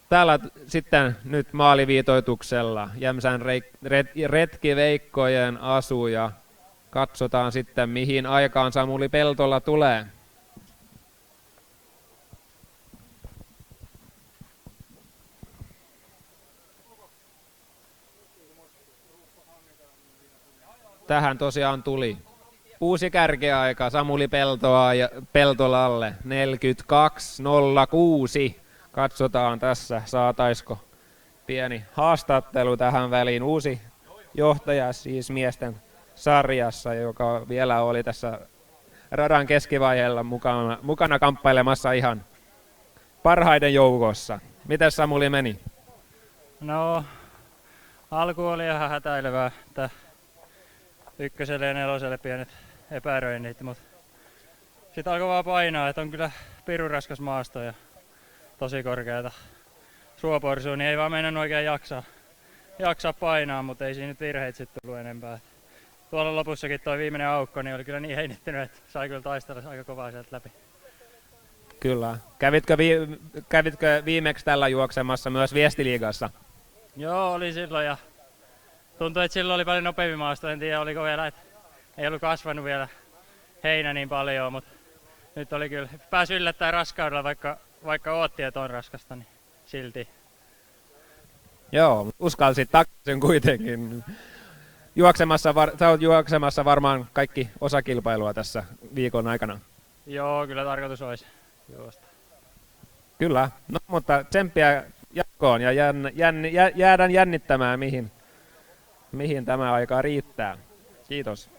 Täällä sitten nyt maaliviitoituksella Jämsän retkiveikkojen asu, ja katsotaan sitten mihin aikaan Samuli Peltola tulee. Tähän tosiaan tuli uusi kärkiaika Samuli Peltolalle 42.06. Katsotaan tässä, saataisiko pieni haastattelu tähän väliin. Uusi johtaja siis miesten sarjassa, joka vielä oli tässä radan keskivaiheella mukana kamppailemassa ihan parhaiden joukossa. Miten Samuli meni? No, alku oli ihan hätäilevää, että 1. ja 4. pienet epäröinnit, mutta sitten alkoi vaan painaa, että on kyllä pirun raskas maasto ja tosi korkeata suoporsua, niin ei vaan mennä oikein jaksaa painaa, mutta ei siinä nyt virheitä sitten tullut enempää. Tuolla lopussakin toi viimeinen aukko niin oli kyllä niin heinittynyt, että sai kyllä taistella aika kovaa sieltä läpi. Kyllä. Kävitkö viimeksi tällä juoksemassa myös Viestiliigassa? Joo, oli silloin, ja tuntui, että silloin oli paljon nopeampi maasto. En tiedä, oliko vielä, että ei ollut kasvanut vielä heinä niin paljon, mutta nyt oli kyllä, pääsi yllättäen raskaudella, vaikka ootti, että on raskasta, niin silti. Joo, uskalsit takaisin kuitenkin. Sä oot juoksemassa varmaan kaikki osakilpailua tässä viikon aikana. Joo, kyllä tarkoitus olisi juosta. Kyllä, no mutta tsemppiä jatkoon ja jäädään jännittämään, mihin tämä aika riittää. Kiitos.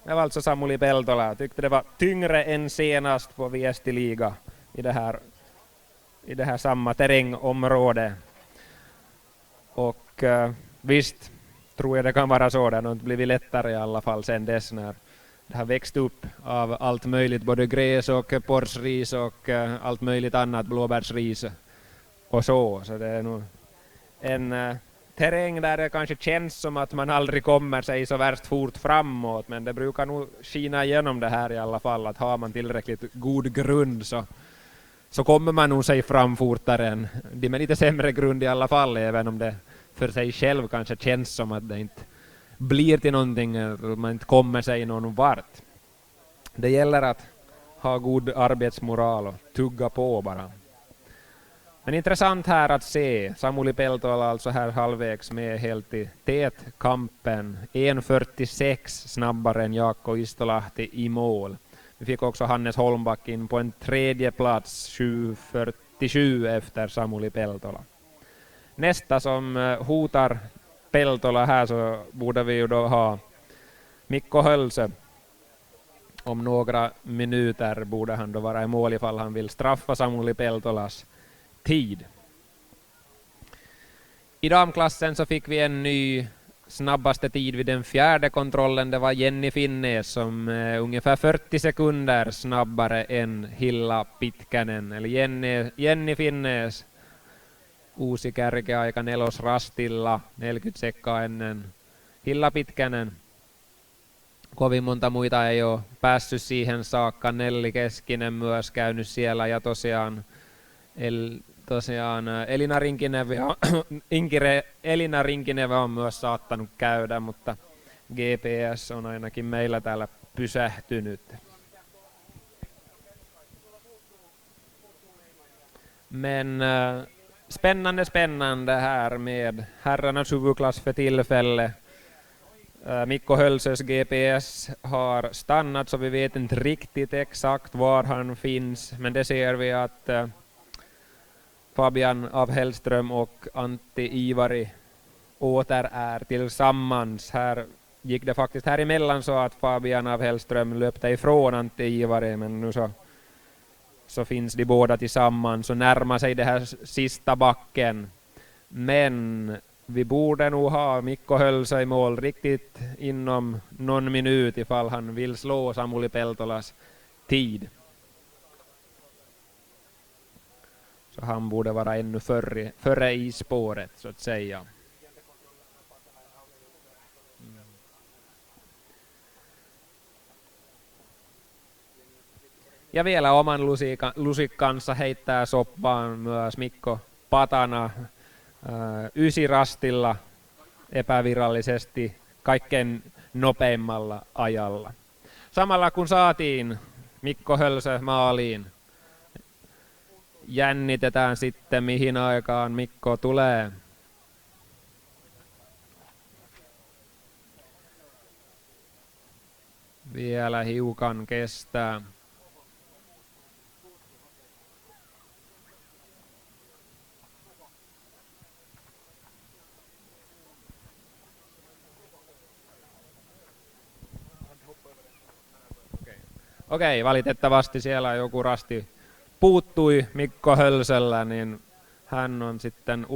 Det var alltså Samuli Peltola. Jag tyckte det var tyngre än senast på Viestiliga i det här samma terrängområde. Och visst tror jag det kan vara så. Det har blivit lättare i alla fall sen dess när det har växt upp av allt möjligt, både gräs och porsris och allt möjligt annat, blåbärsris och så det är nog en terräng där det kanske känns som att man aldrig kommer sig så värst fort framåt, men det brukar nog skina igenom det här i alla fall, att har man tillräckligt god grund så kommer man nog sig fram fortare än de med lite sämre grund i alla fall, även om det för sig själv kanske känns som att det inte blir till någonting, eller man inte kommer sig någon vart. Det gäller att ha god arbetsmoral och tugga på bara. Men intressant här att se Samuli Peltola alltså här halvvägs med helt i tätkampen, 1.46 snabbare än Jaakko Istolahti i mål. Vi fick också Hannes Holmback in på en tredje plats, 7.47 efter Samuli Peltola. Nästa som hotar Peltola här, så borde vi ju då ha Mikko Hölsö. Om några minuter borde han då vara i mål ifall han vill straffa Samuli Peltolas tid. I damklassen så fick vi en ny snabbaste tid vid den fjärde kontrollen. Det var Jenny Finnes som ungefär 40 sekunder snabbare än Hilla Pitkänen. Eli Jenny Finnes uusi kärkeaika nelosrastilla 40 sekkaa ennen Hilla Pitkänen. Kovin monta muita ei ole päässyt siihen saakka. Nelli Keskinen myös käynyt siellä ja tosiaan Elina Rinkinevä on myös saattanut käydä, mutta GPS on ainakin meillä täällä pysähtynyt. Men spännande här med herrarnas huvudklass för tillfälle. Mikko Hölsös GPS har stannat, så vi vet inte riktigt exakt var han finns, men det ser vi att Fabian af Hellström och Antti Ivari åter är tillsammans. Här gick det faktiskt här emellan så att Fabian af Hellström löpte ifrån Antti Ivari, men nu så finns de båda tillsammans och närmar sig det här sista backen. Men vi borde nog ha Mikko Hölsö i mål riktigt inom någon minut ifall han vill slå Samuli Peltolas tid. Så han borde vara ännu före i spåret så att säga. Ja vielä oman lusikkansa heittää soppaan myös Mikko Patana ysirastilla epävirallisesti kaikkein nopeimmalla ajalla. Samalla kun saatiin Mikko Hölsö maaliin, jännitetään sitten mihin aikaan Mikko tulee. Vielä hiukan kestää. Okei, valitettavasti siellä joku rasti puuttui Mikko Hölsöllä, niin hän on sitten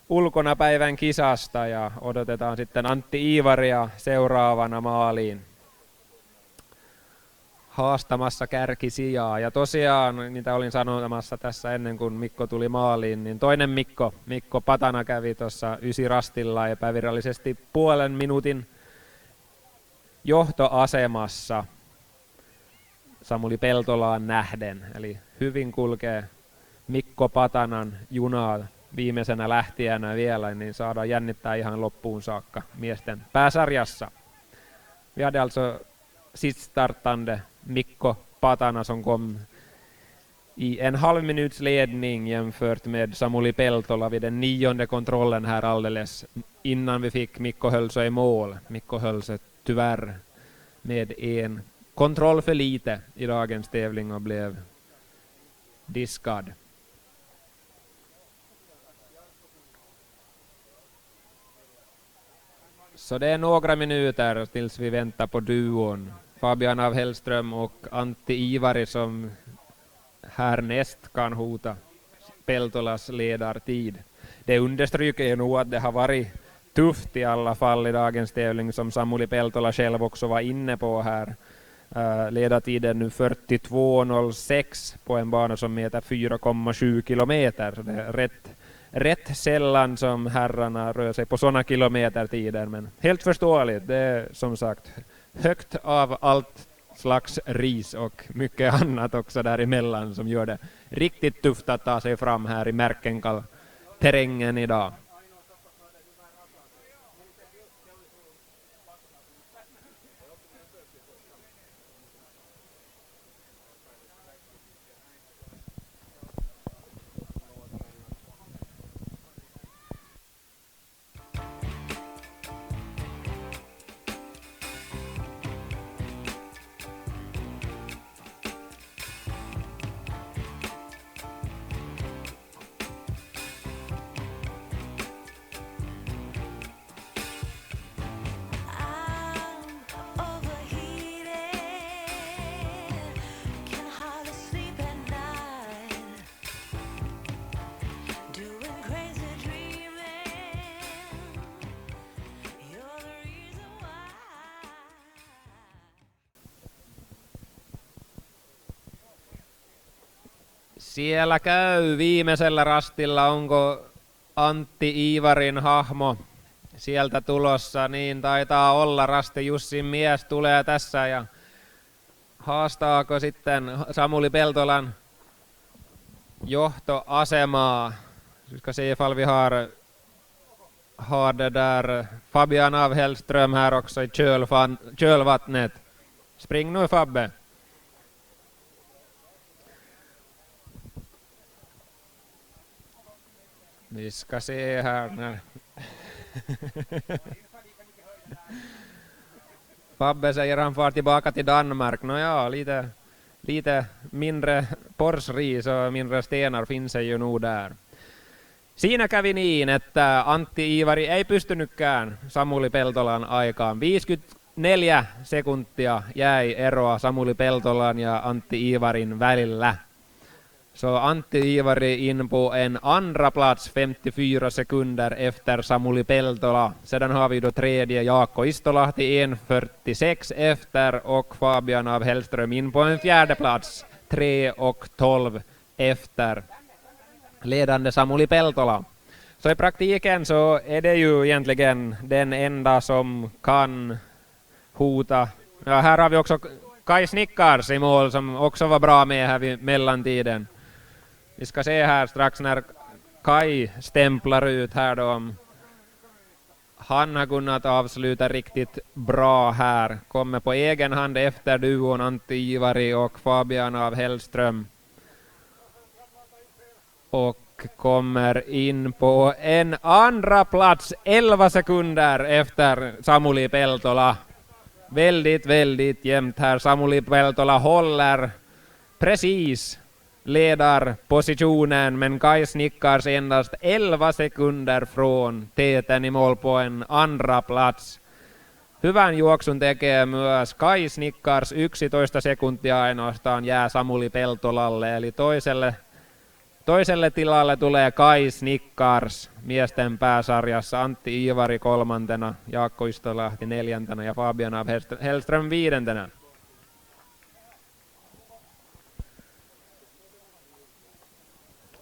ulkona päivän kisasta ja odotetaan sitten Antti Iivaria seuraavana maaliin haastamassa kärkisijaa. Ja tosiaan, mitä olin sanomassa tässä ennen kuin Mikko tuli maaliin, niin toinen Mikko Patana kävi tuossa ysirastilla epävirallisesti puolen minuutin johtoasemassa Samuli Peltolaan nähden. Eli hyvin kulkee Mikko Patanan junaa viimeisenä lähtijänä vielä, niin saadaan jännittää ihan loppuun saakka miesten pääsarjassa. Vi hade alltså sist startande Mikko Patana som kom i en halv minuts ledning jämfört med Samuli Peltola vid den 9:e kontrollen här alldeles innan vi fick Mikko Hölsö i mål. Mikko Hölsö tyvärr med en kontroll för lite i dagens tävling och blev diskad. Så det är några minuter tills vi väntar på duon Fabian af Hellström och Antti Ivari som härnäst kan hota Peltolas ledartid. Det understryker ju nog att det har varit tufft i alla fall i dagens tävling, som Samuli Peltola själv också var inne på här. Ledartiden nu 42.06 på en bana som mäter 4,7 kilometer. Så det är rätt sällan som herrarna rör sig på sådana kilometertider, men helt förståeligt. Det är som sagt högt av allt slags ris och mycket annat också däremellan som gör det riktigt tufft att ta sig fram här i Märkenkall-terrängen idag. Siellä käy viimeisellä rastilla, onko Antti Iivarin hahmo sieltä tulossa? Niin taitaa olla, Rasti Jussin mies tulee tässä ja haastaako sitten Samuli Peltolan johtoasemaa? Ska se ifall vi har det där Fabian av Hellström här också i kölvattnet. Spring nu Fabbe. Vi ska se här när Fabbe säger han far tillbaka till Danmark. Nåja, lite mindre porsris och mindre stenar finns det ju nog där. Siinä kävi niin, että Antti Iivari ei pystynytkään Samuli Peltolan aikaan. 54 sekuntia jäi eroa Samuli Peltolan ja Antti Iivarin välillä. Så Antti Iivari in på en andra plats 54 sekunder efter Samuli Peltola. Sedan har vi då tredje Jaakko Istolahti 1.46 efter och Fabian av Hellström in på en fjärde plats 3.12 efter ledande Samuli Peltola. Så i praktiken så är det ju egentligen den enda som kan hota. Ja, här har vi också Kai Snickars i mål som också var bra med här vid mellantiden. Vi ska se här strax när Kai stämplar ut här då om han har kunnat avsluta riktigt bra här. Kommer på egen hand efter duon Antti Iivari och Fabian av Hellström. Och kommer in på en andra plats 11 sekunder efter Samuli Peltola. Väldigt jämnt här. Samuli Peltola håller precis ledarpositionen, men Kai Snickars endast 11 sekunder från täten i mål på en andra plats. Hyvän juoksun tekee myös Kai Snickars, 11 sekuntia ainoastaan jää Samuli Peltolalle, eli toiselle tilalle tulee Kai Snickars miesten pääsarjassa, Antti Iivari kolmantena, Jaakko Istolahti neljäntenä ja Fabian av Hellström viidentenä.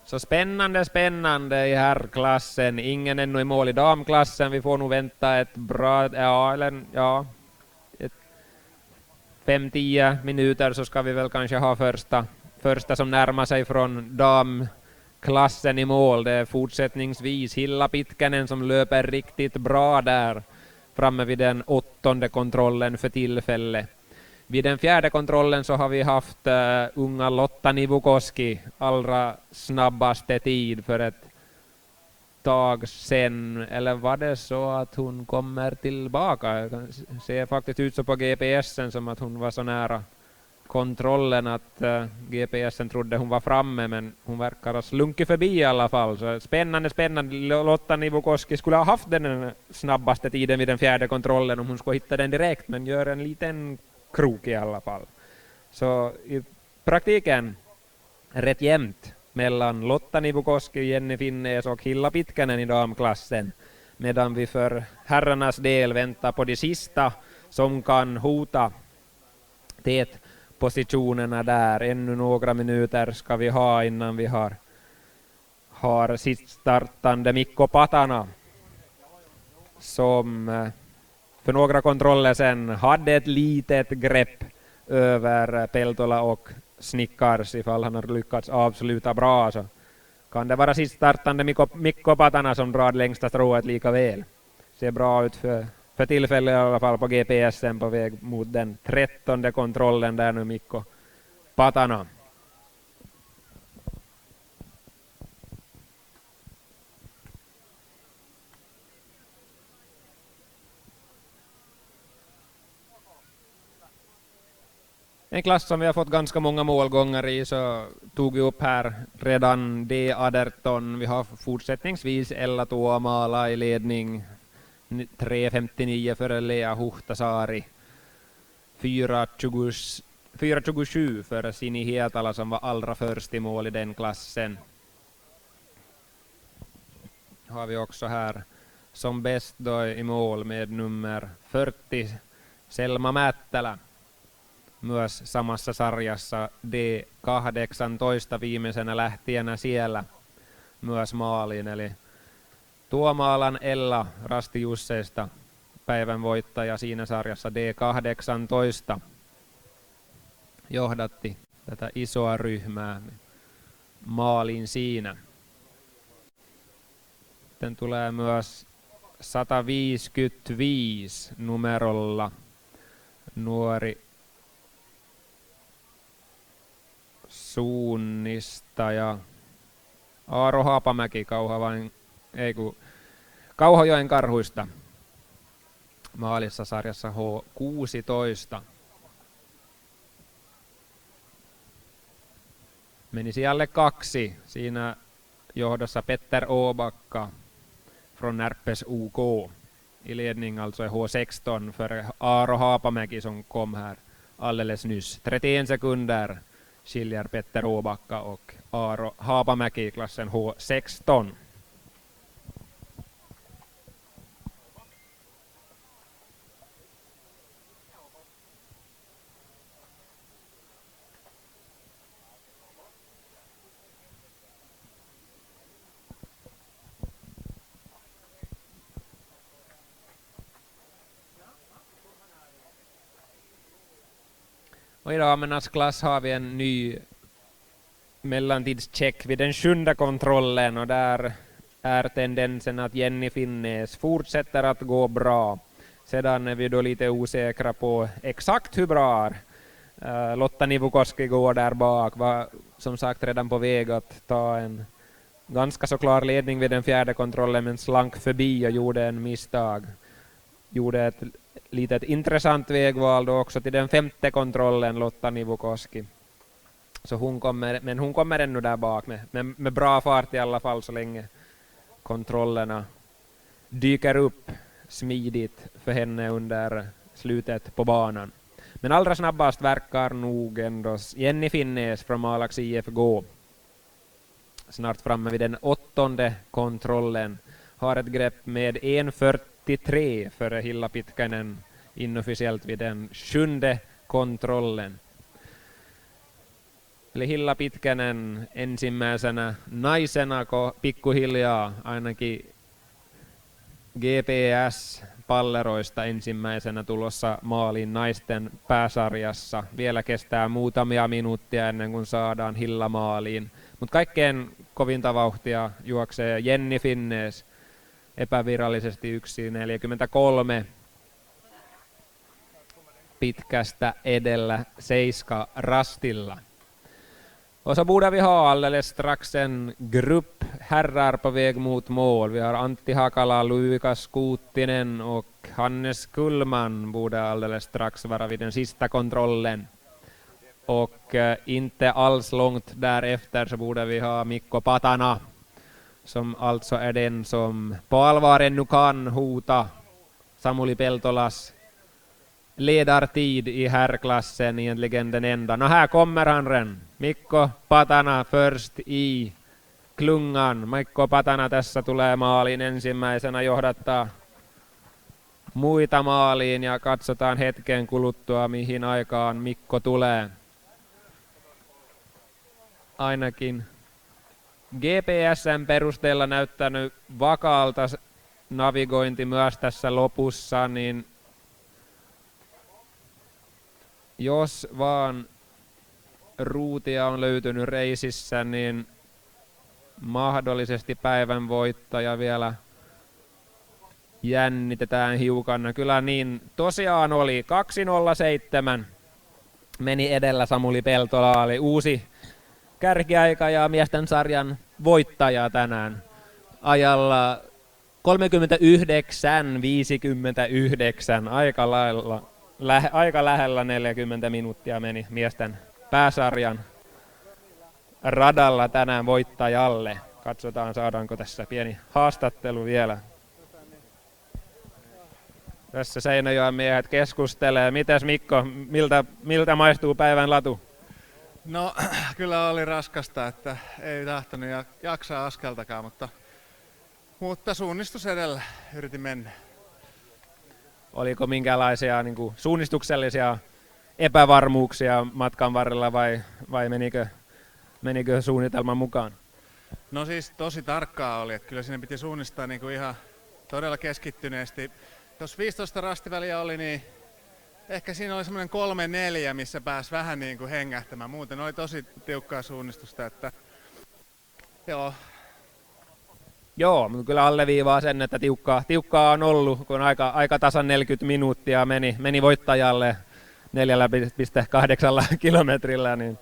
Så spännande i herrklassen. Ingen ännu i mål i damklassen. Vi får nog vänta ett bra, 5-10 minuter så ska vi väl kanske ha första som närmar sig från damklassen i mål. Det är fortsättningsvis Hilla Pitkänen som löper riktigt bra där framme vid den 8:e kontrollen för tillfället. Vid den 4:e kontrollen så har vi haft unga Lotta Nivukoski allra snabbaste tid för ett tag sen. Eller var det så att hon kommer tillbaka? Det ser faktiskt ut så på GPSen som att hon var så nära kontrollen att GPSen trodde hon var framme, men hon verkar ha slunkit förbi i alla fall. Så spännande. Lotta Nivukoski skulle ha haft den snabbaste tiden vid den 4:e kontrollen om hon skulle hitta den direkt, men gör en liten krok i alla fall. Så i praktiken rätt jämnt mellan Lotta Nivukoski, Jenny Finnes och Hilla Pitkänen i damklassen. medan vi för herrarnas del väntar på de sista som kan hota tätpositionerna där. Ännu några minuter ska vi ha innan vi har sist startande Mikko Patana, som för några kontroller sedan hade ett litet grepp över Peltola och Snickars. Ifall han har lyckats avsluta bra så kan det vara sist startande Mikko Patana som drar längsta strået lika väl. Ser bra ut för tillfället i alla fall på GPSen, på väg mot den 13:e kontrollen där nu Mikko Patana. En klass som vi har fått ganska många målgångar i, så tog vi upp här redan D18. Vi har fortsättningsvis Ella Tuomala i ledning, 3.59 för Lea Huhtasaari, 4.27 för Sini Hietala som var allra först i mål i den klassen. Har vi också här som bäst då i mål med nummer 40 Selma Määttälä. Myös samassa sarjassa D18 viimeisenä lähtienä siellä myös maaliin. Eli Tuomaalan Ella Rasti Jusseista päivän voittaja siinä sarjassa D18 johdatti tätä isoa ryhmää maaliin siinä. Sitten tulee myös 155 numerolla nuori suunnistaja Aaro Haapamäki Kauhajoen Karhuista maalissa sarjassa H16. Meni sijalle 2. Siinä johdossa Petter Åbacka från Närpes OK. I ledning alltså H16 för Aaro Haapamäki som kom här alldeles nyss. 31 sekunder skiljer Petter Åbacka och Aaro Haapamäki i klassen H16. Och i damernas klass har vi en ny mellantidscheck vid den 7:e kontrollen, och där är tendensen att Jenny Finnes fortsätter att gå bra. Sedan är vi då lite osäkra på exakt hur bra Lotta Nivukoski går där bak. Var som sagt redan på väg att ta en ganska så klar ledning vid den 4:e kontrollen, men slank förbi och gjorde en misstag. Gjorde ett litet intressant vägval då också till den 5:e kontrollen, Lotta Nivukoski. Så hon kommer ännu där bak med bra fart i alla fall, så länge kontrollerna dyker upp smidigt för henne under slutet på banan. Men allra snabbast verkar nog ändå Jenny Finnes från Malax IF gå. Snart framme vid den 8:e kontrollen. Har ett grepp med 1.43 före Hilla Pitkänen inofficiellt vid den 7:e kontrollen. Eli Hilla Pitkänen ensimmäisenä naisena pikkuhiljaa ainakin GPS-palleroista ensimmäisenä tulossa maaliin naisten pääsarjassa. Vielä kestää muutamia minuuttia ennen kuin saadaan Hilla maaliin. Mutta kaikkein kovinta vauhtia juoksee Jenny Finnes epävirallisesti 1.43 pitkästä edellä Seiska Rastilla. Och så borde vi ha alldeles strax en grupp herrar på väg mot mål. Vi har Antti Hakala, Luikas Kuuttinen och Hannes Kullman borde alldeles strax vara vid den sista kontrollen. Och inte alls långt därefter så borde vi ha Mikko Patana, som alltså är den som på allvar ännu kan hota Samuli Peltolas ledartid i herrklassen, egentligen den enda. Här kommer han redan. Mikko Patana först i klungan. Mikko Patana tässä tulee maaliin ensimmäisenä, johdattaa muita maaliin ja katsotaan hetken kuluttua mihin aikaan Mikko tulee. Ainakin GPS:n perusteella näyttänyt vakaalta navigointi myös tässä lopussa, niin jos vaan ruutia on löytynyt reisissä, niin mahdollisesti päivän voittaja vielä jännitetään hiukan. Kyllä niin tosiaan oli. 2:07 meni edellä Samuli Peltola, oli uusi kärkiaika ja miesten sarjan voittaja tänään ajalla 39:59. Aika lähellä 40 minuuttia meni miesten pääsarjan radalla tänään voittajalle. Katsotaan, saadaanko tässä pieni haastattelu vielä. Tässä Seinäjoen miehet keskustelee. Mites Mikko, miltä maistuu päivän latu? No kyllä oli raskasta, että ei tahtonut jaksaa askeltakaan, mutta suunnistus edellä yritin mennä. Oliko minkälaisia niin kuin suunnistuksellisia epävarmuuksia matkan varrella vai menikö suunnitelman mukaan? No siis tosi tarkkaa oli, että kyllä siinä piti suunnistaa niin kuin ihan todella keskittyneesti. Tuossa 15 rastiväliä oli, niin ehkä siinä oli semmoinen 3-4, missä pääsi vähän niin kuin hengähtämään. Muuten oli tosi tiukkaa suunnistusta, että joo. Joo, mutta kyllä alleviivaa sen, että tiukkaa on ollut, kun aika tasan 40 minuuttia meni voittajalle 4,8 kilometrillä, niin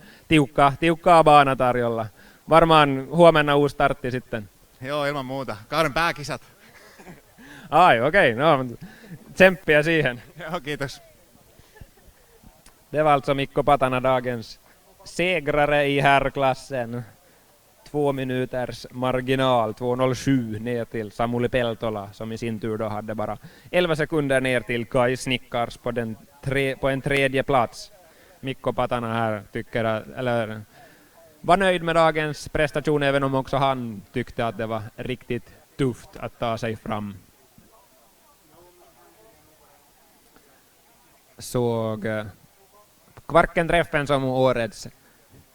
tiukkaa baana tarjolla. Varmaan huomenna uusi startti sitten. Joo, ilman muuta. Kauden pääkisat. Ai, okei, no tsemppiä siihen. Joo, kiitos. Det var alltså Mikko Patana, dagens segrare i herrklassen. 2 minuters marginal, 2:07 ner till Samuli Peltola, som i sin tur då hade bara 11 sekunder ner till Kai Snickars på en tredje plats. Mikko Patana här var nöjd med dagens prestation, även om också han tyckte att det var riktigt tufft att ta sig fram. Såg Kvarken träffen som årets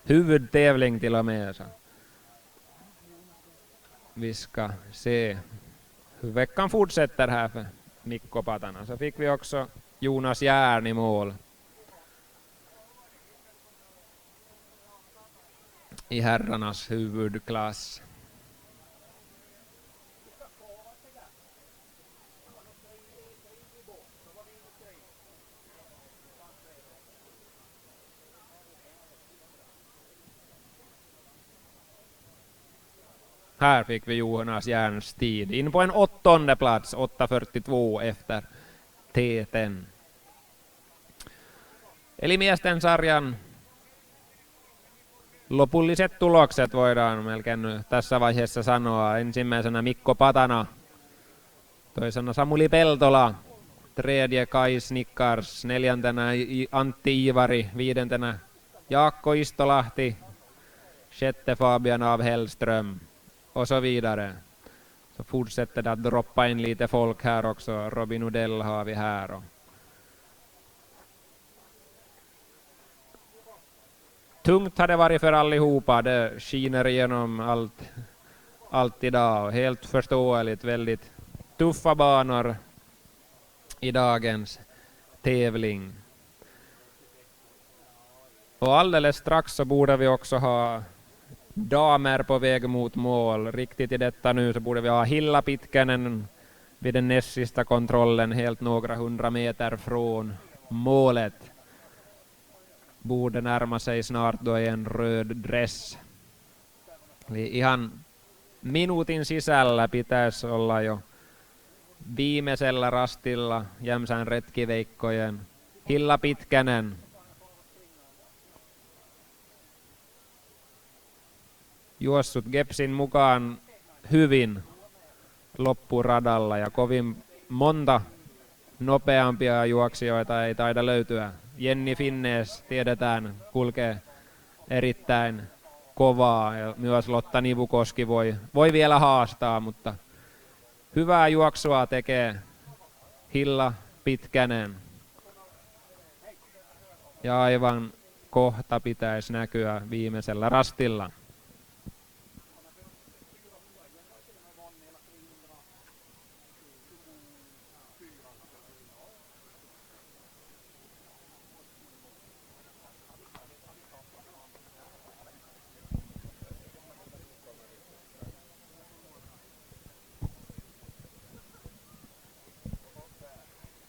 huvudtävling till och med. Så. Vi ska se hur veckan fortsätter här för Mikko Patana. Så fick vi också Jonas Järn i mål i herrarnas huvudklass. Här fick vi Jonas Järns tid. In på en 8:e plats, 8:42 efter T10. Eli miesten sarjan lopulliset tulokset voidaan melkein tässä vaiheessa sanoa. Ensimmäisenä Mikko Patana, toisena Samuli Peltola, tredje Kai Snickars, neljäntenä Antti Ivari, viidentenä Jaakko Istolahti, sjätte Fabian av Hellström och så vidare. Så fortsätter det att droppa in lite folk här också. Robin Odell har vi här. Tungt har det varit för allihopa. Det skiner igenom allt idag. Helt förståeligt. Väldigt tuffa banor i dagens tävling. Och alldeles strax så borde vi också ha damer på väg mot mål. Riktigt i detta nu så borde vi ha Hilla Pitkänen vid den näst sista kontrollen, helt några 100 meter från målet. Borde närma sig snart då i en röd dress. Eli ihan minuutin sisällä pitäisi olla jo viimeisellä rastilla Jämsän retkiveikkojen Hilla Pitkänen. Juossut Gepsin mukaan hyvin loppuradalla ja kovin monta nopeampia juoksijoita ei taida löytyä. Jenni Finnes tiedetään kulkee erittäin kovaa ja myös Lotta Nivukoski voi vielä haastaa, mutta hyvää juoksua tekee Hilla Pitkänen. Ja aivan kohta pitäisi näkyä viimeisellä rastilla.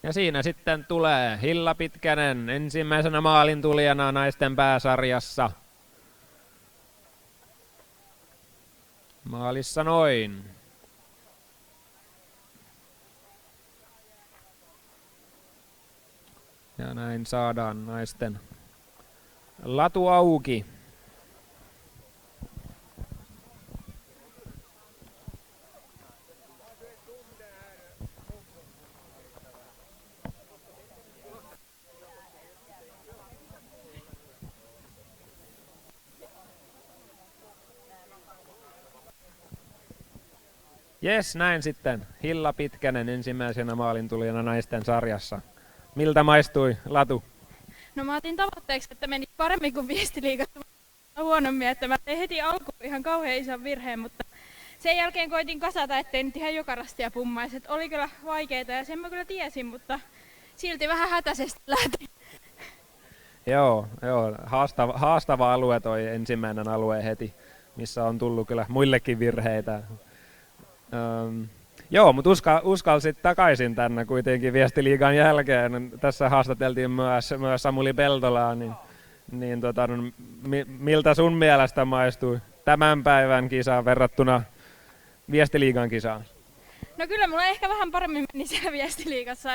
Ja siinä sitten tulee Hilla Pitkänen ensimmäisenä maalintulijana naisten pääsarjassa. Maalissa noin. Ja näin saadaan naisten latu auki. Jes, näin sitten. Hilla Pitkänen ensimmäisenä maalintulijana naisten sarjassa. Miltä maistui latu? No mä otin tavoitteeksi, että meni paremmin kuin Viestiliigassa. Huonommin, että mä tein heti alkuun ihan kauhean ison virheen, mutta sen jälkeen koitin kasata, ettei nyt ihan joka rastia pummaisi. Oli kyllä vaikeeta ja sen mä kyllä tiesin, mutta silti vähän hätäisesti lähti. Joo, haastava alue toi ensimmäinen alue heti, missä on tullut kyllä muillekin virheitä. Joo, mutta uskalsit takaisin tänne kuitenkin Viestiliigan jälkeen. Tässä haastateltiin myös Samuli Peltolaa, miltä sun mielestä maistui tämän päivän kisa verrattuna Viestiliigan kisaan? No kyllä mulla ehkä vähän paremmin meni siellä Viestiliigassa,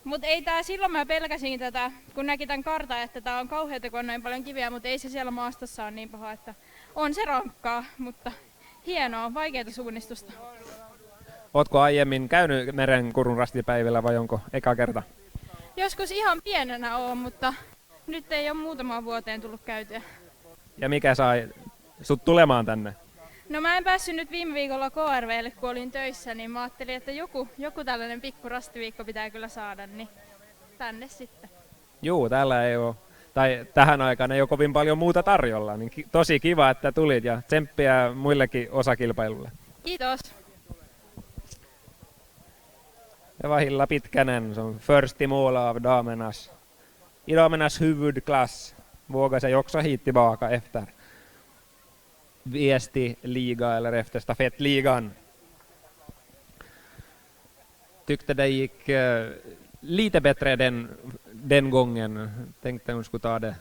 mutta ei tää silloin mä pelkäsin tätä, kun näki tämän kartan, että tää on kauheata, kun on noin paljon kiviä, mutta ei se siellä maastossa ole niin paha, että on se rankkaa, mutta hienoa, vaikeata suunnistusta. Ootko aiemmin käynyt Merenkurun rastipäivillä vai onko eka kerta? Joskus ihan pienenä on, mutta nyt ei ole muutamaan vuoteen tullut käytyä. Ja mikä sai sut tulemaan tänne? No mä en päässyt nyt viime viikolla KRVlle, kun olin töissä, niin mä ajattelin, että joku tällainen pikku rastiviikko pitää kyllä saada, niin tänne sitten. Juu, täällä ei ole, tai tähän aikaan ei ole kovin paljon muuta tarjolla, niin tosi kiva, että tulit ja tsemppiä muillekin osakilpailulle. Kiitos. Det var Hilla Pitkänen som först i mål av damernas, i damernas huvudklass vågar sig också hit tillbaka efter Viestiliga eller efter stafettligan. Tyckte det gick lite bättre den gången. Tänkte hon skulle ta det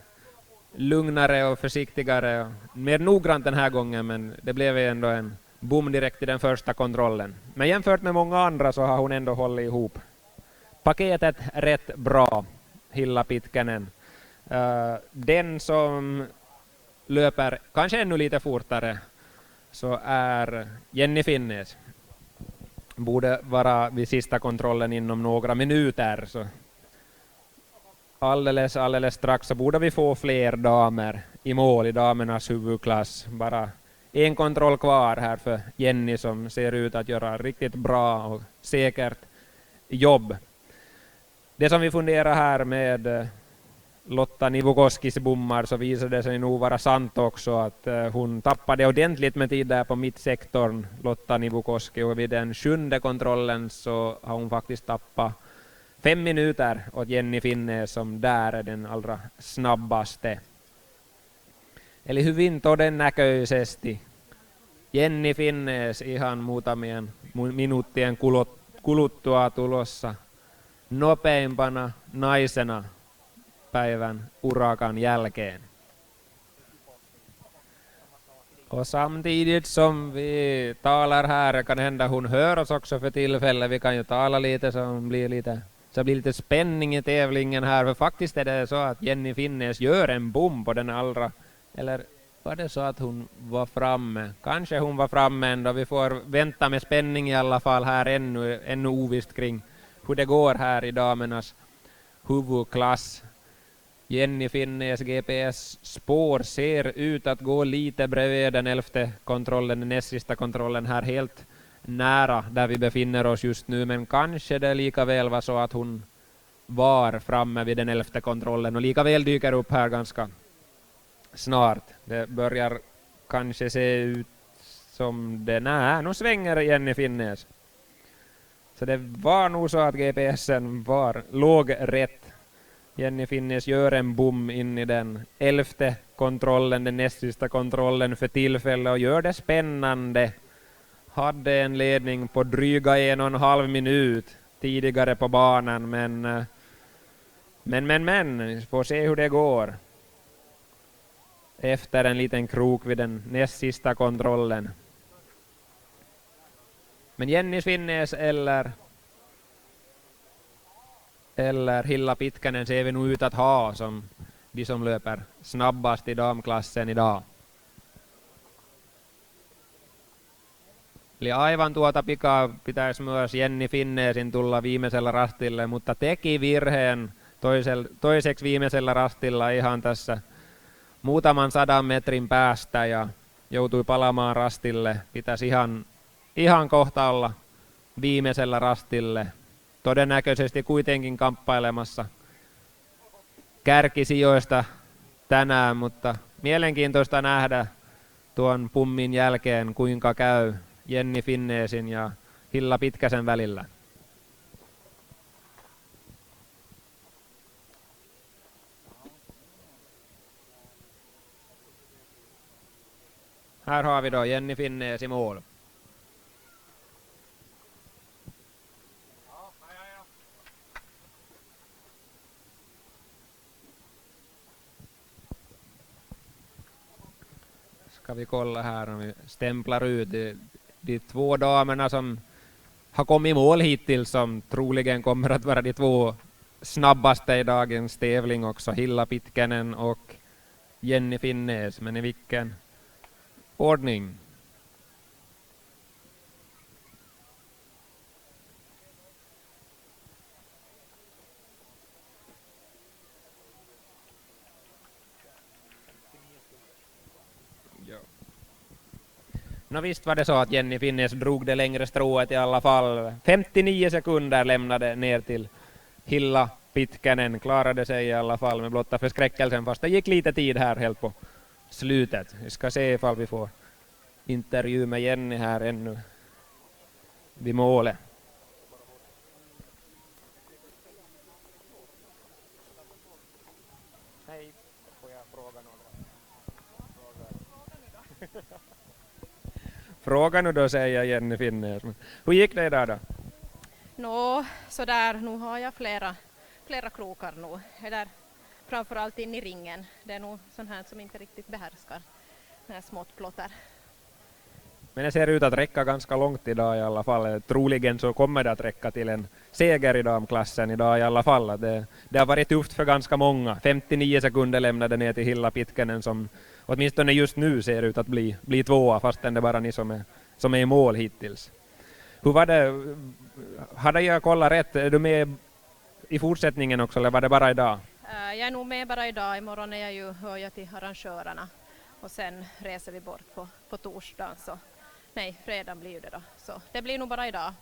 lugnare och försiktigare och mer noggrant den här gången, men det blev ändå en bom direkt i den första kontrollen. Men jämfört med många andra så har hon ändå hållit ihop paketet rätt bra, Hilla Pitkänen. Den som löper kanske ännu lite fortare så är Jenny Finnes. Borde vara vid sista kontrollen inom några minuter. Så alldeles strax så borde vi få fler damer i mål i damernas huvudklass. Bara en kontroll kvar här för Jenny som ser ut att göra riktigt bra och säkert jobb. Det som vi funderar här med Lotta Nivukoskis bommar så visade det sig nog vara sant också att hon tappade ordentligt med tid där på mittsektorn, Lotta Nivukoski, och vid den 7:e kontrollen så har hon faktiskt tappat 5 minuter åt Jenny Finnes som där är den allra snabbaste. Eli hyvin todennäköisesti Jenny Finnes ihan muutamien minuuttien kuluttua tulossa nopeimpana naisena päivän urakan jälkeen. Och samtidigt som vi talar här kan hända hon hör oss också för tillfället. Vi kan ju tala lite så blir lite spänning i tävlingen här. För faktiskt är det så att Jenny Finnes gör en bom på den allra, eller var det så att hon var framme? Kanske hon var framme ändå. Vi får vänta med spänning i alla fall här ännu ovisst kring hur det går här i damernas huvudklass. Jenny Finnes GPS-spår ser ut att gå lite bredvid den 11:e kontrollen, den näst sista kontrollen här helt nära där vi befinner oss just nu, men kanske det lika väl var så att hon var framme vid den 11:e kontrollen och lika väl dyker upp här ganska snart. Det börjar kanske se ut som det. Nej, nu svänger Jenny Finnes. Så det var nog så att GPSen låg rätt. Jenny Finnes gör en bom in i den 11:e kontrollen, den näst sista kontrollen för tillfället, och gör det spännande. Hade en ledning på dryga 1,5 minut tidigare på banan, men får se hur det går efter en liten krok vid den näst sista kontrollen. Men Jenny Finnes eller Hilla Pitkänen ser vi nog ut att ha som de som löper snabbast i damklassen idag. Eli aivan tuota pikaa pitäisi myös Jenny Finnesin tulla viimeisellä rastille, mutta teki virheen toiseksi viimeisellä rastilla ihan tässä muutaman 100 metrin päästä ja joutui palaamaan rastille. Pitäisi ihan kohta olla viimeisellä rastille. Todennäköisesti kuitenkin kamppailemassa kärkisijoista tänään, mutta mielenkiintoista nähdä tuon pummin jälkeen, kuinka käy Jenny Finnesin ja Hilla Pitkäsen välillä. Här har vi då Jenny Finnes i mål. Ska vi kolla här om vi stämplar ut de två damerna som har kommit i mål hittills, som troligen kommer att vara de två snabbaste i dagens tävling också. Hilla Pitkänen och Jenny Finnes, men i vilken ordning? No visst var det så att Jenny Finnes drog det längre strået i alla fall. 59 sekunder lämnade ner till Hilla Pitkänen. Klarade sig i alla fall med blotta förskräckelsen, fast det gick lite tid här helt på slutet. Vi ska se ifall vi får intervju med Jenny här ännu vid målet. Hej, får jag fråga några? Fråga nu då, säger Jenny Finnes. Hur gick det idag då? Nå, sådär, nu har jag flera krokar nu. Det där framförallt in i ringen. Det är nog sånt här som inte riktigt behärskar den här smått plotter. Men det ser ut att räcka ganska långt idag i alla fall. Troligen så kommer det att räcka till en seger i damklassen idag i alla fall. Det har varit tufft för ganska många. 59 sekunder lämnade ner till Hilla Pitkänen, som åtminstone just nu ser ut att bli tvåa, fastän det bara ni som är i mål hittills. Hur var det? Hade jag kollat rätt? Är du med i fortsättningen också, eller var det bara idag? Jag är nog med bara idag. Imorgon är hör jag till arrangörerna. Och sen reser vi bort på torsdagen. Så, nej, fredag blir det då. Så det blir nog bara idag.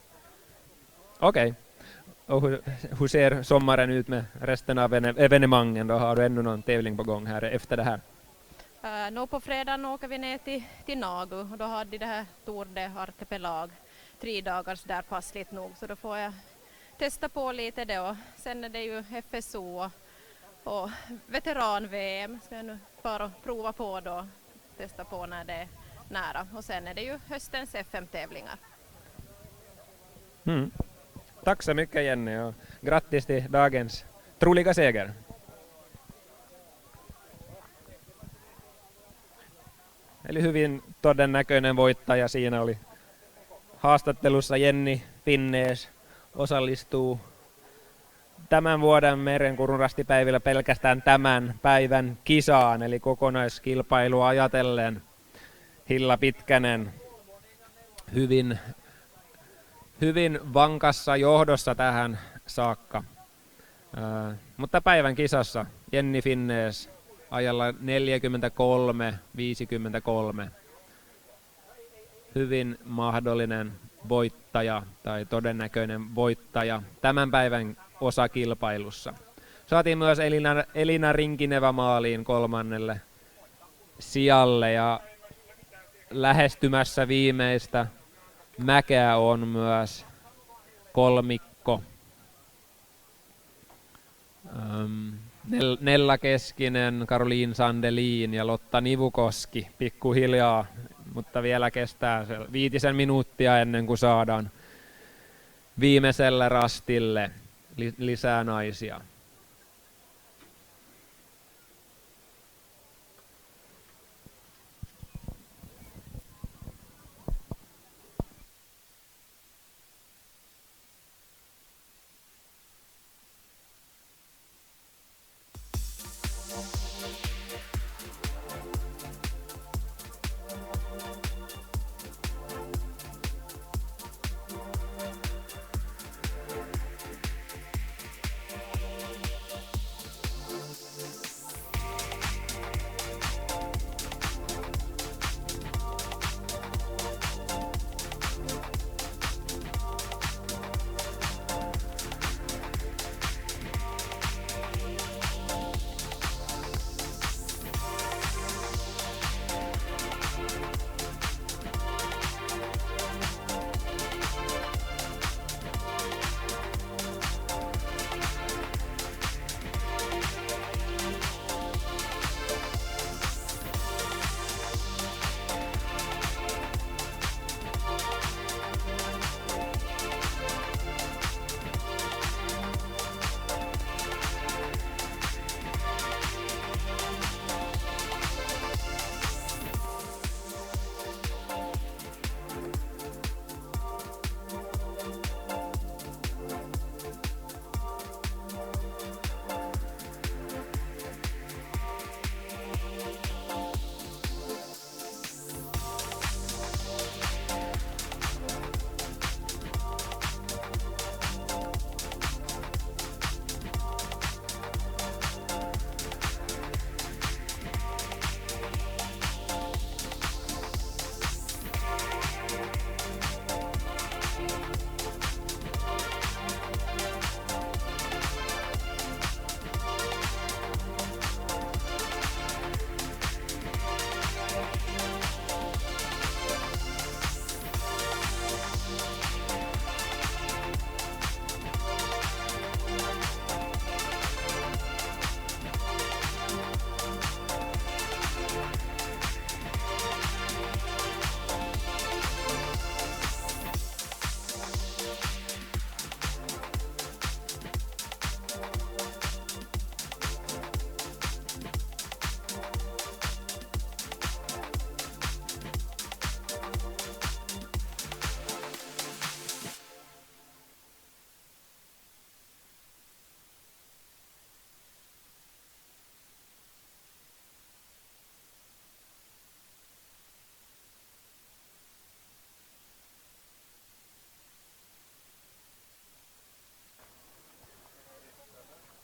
Okej. Och hur ser sommaren ut med resten av evenemangen? Då har du ännu någon tävling på gång här efter det här? Nå på fredagen åker vi ner till Nagu. Och då hade de det här Tour de Arkepelag. 3 dagars där passligt nog. Så då får jag testa på lite då. Sen är det ju FSO och veteran-VM. Ska jag nu bara prova på då. Testa på när det är nära. Och sen är det ju höstens FM-tävlingar. Tack så mycket Jenny, och grattis till dagens troliga seger. Eli hyvin todennäköinen voittaja siinä oli. Haastattelussa Jenny Finnes osallistuu tämän vuoden merenkurunrastipäivillä pelkästään tämän päivän kisaan, eli kokonaiskilpailua ajatellen Hilla Pitkänen hyvin vankassa johdossa tähän saakka. Mutta päivän kisassa Jenni Finnees ajalla 43-53. Hyvin mahdollinen voittaja tai todennäköinen voittaja tämän päivän osakilpailussa. Saatiin myös Elina Rinkinevä maaliin 3. sijalle ja lähestymässä viimeistä mäkeä on myös kolmikko. Nella Keskinen, Karoliin Sandelin ja Lotta Nivukoski pikkuhiljaa, mutta vielä kestää 5 minuuttia ennen kuin saadaan viimeiselle rastille lisää naisia.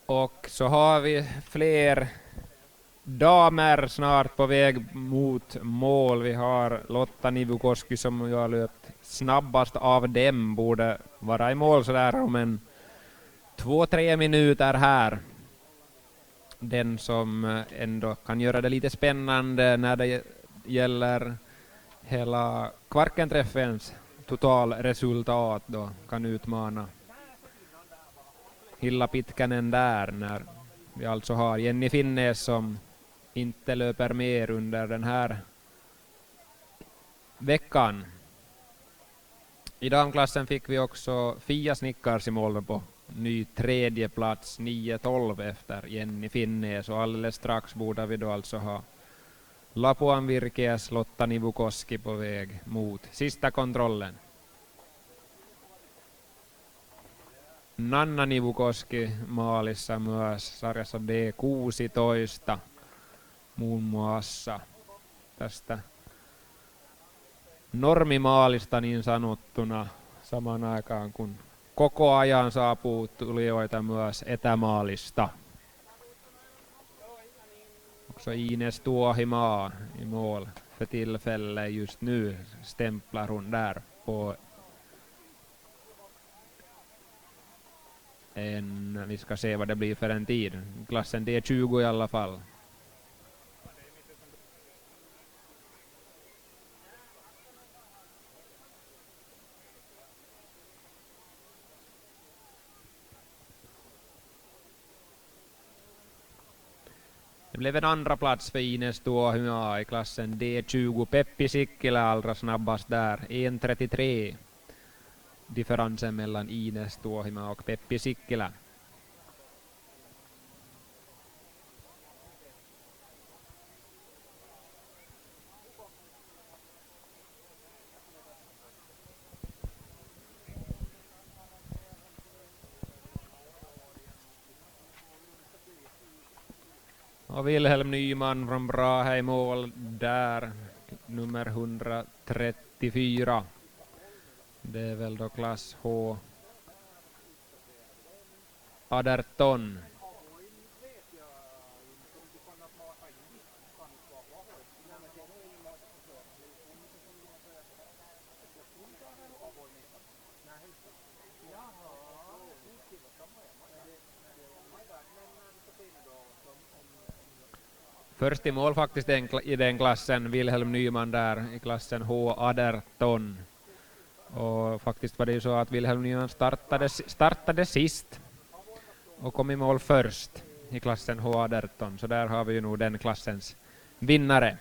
Och så har vi fler damer snart på väg mot mål. Vi har Lotta Nivukoski som ju har löpt snabbast av dem, borde vara i mål så där om en 2-3 minuter här. Den som ändå kan göra det lite spännande när det gäller hela Kvarkenträffens totalresultat då kan utmana Hilla Pitkänen där, när vi alltså har Jenni Finnees som inte löper mer under den här veckan. I damklassen fick vi också Fia Snickars i mål på ny 3:e plats, 9:12 efter Jenni Finnees, och alldeles strax borde vi då alltså ha Lapuan Virkeäs Lotta Nivukoski på väg mot sista kontrollen. Nanna Nivukoski maalissa myös sarjassa D16 muun muassa tästä normimaalista niin sanottuna, samaan aikaan kun koko ajan saapuu tulijoita myös etämaalista. Också Ines Tuohimaa i mål för tillfället just nu. Stämplar hon där på vi ska se vad det blir för en tid. Klassen D20 i alla fall. Det blev en andra plats för Ines Tuohimaa i klassen D20. Peppi Sikkilä allra snabbast där. 1.33. Differensen mellan Ines Tuohimaa och Peppi Sikkilä. Och Wilhelm Nyman från Brahe i mål där, nummer 134. Det är väl då klass H 18. Först i mål faktiskt i den klassen, Wilhelm Nyman där i klassen H18. Och faktiskt var det ju så att Wilhelm Nyman startade sist och kom i mål först i klassen H18. Så där har vi ju nog den klassens vinnare.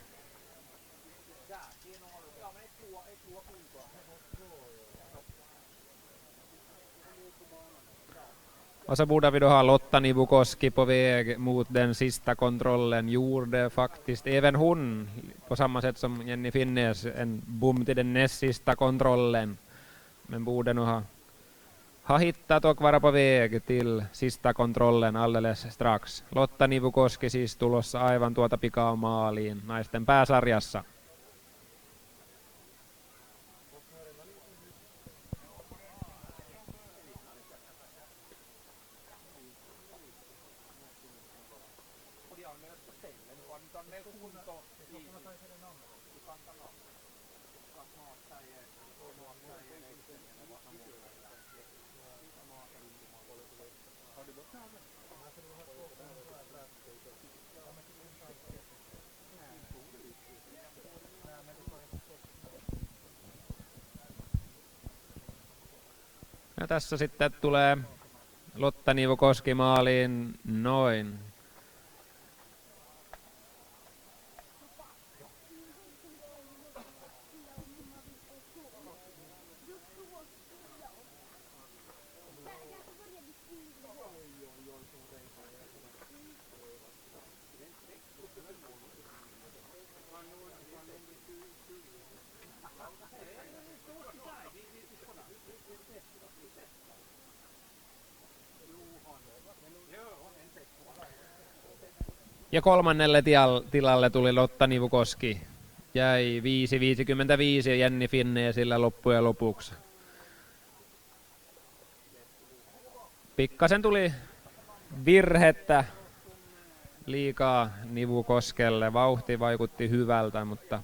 Och så borde vi då ha Lotta Nivukoski på väg mot den sista kontrollen. Gjorde faktiskt även hon, på samma sätt som Jenny Finnes, en bom till den näst sista kontrollen. Men borde nog ha hittat och vara på väg till sista kontrollen alldeles strax. Lotta Nivukoski siis tulossa aivan tuota pikaa maaliin naisten pääsarjassa. Ja tässä sitten tulee Lotta Nivukoski maaliin noin. Ja kolmannelle tilalle tuli Lotta Nivukoski. Jäi 5.55 Jenni Finnesillä loppujen lopuksi. Pikkasen tuli virhettä liikaa Nivukoskelle. Vauhti vaikutti hyvältä, mutta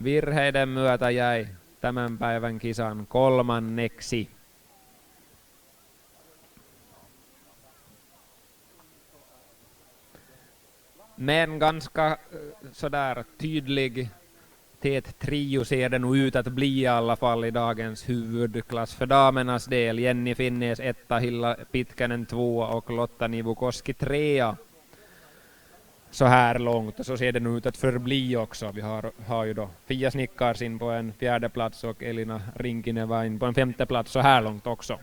virheiden myötä jäi tämän päivän kisan kolmanneksi. Men ganska sådär tydlig tät trio ser det nog ut att bli i alla fall i dagens huvudklass. För damernas del Jenny Finnes 1, Hilla Pitkänen 2 och Lotta Nivukoski 3 så här långt. Och så ser det nog ut att förbli också. Vi har ju då Fia Snickarsin på en 4:e plats och Elina Rinkineva in på en 5:e plats så här långt också.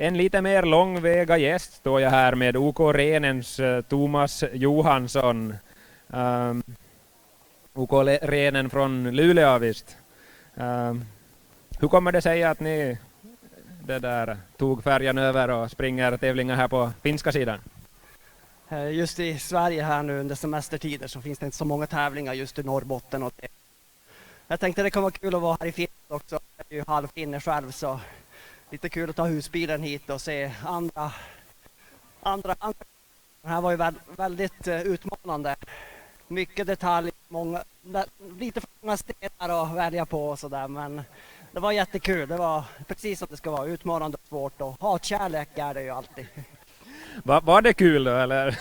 En lite mer långväga gäst står jag här med OK Renens Thomas Johansson. OK Renen från Luleå visst. Hur kommer det sig att ni tog färjan över och springer tävlingar här på finska sidan? Just i Sverige här nu under semestertider så finns det inte så många tävlingar just i Norrbotten. Och jag tänkte det kan vara kul att vara här i Finland också. Jag är ju halvfinne själv så lite kul att ta husbilen hit och se andra. Det här var ju väldigt utmanande. Mycket detaljer, lite för många stenar att välja på och sådär, men det var jättekul. Det var precis som det ska vara, utmanande och svårt, och hatkärlek är det ju alltid. Var det kul då eller?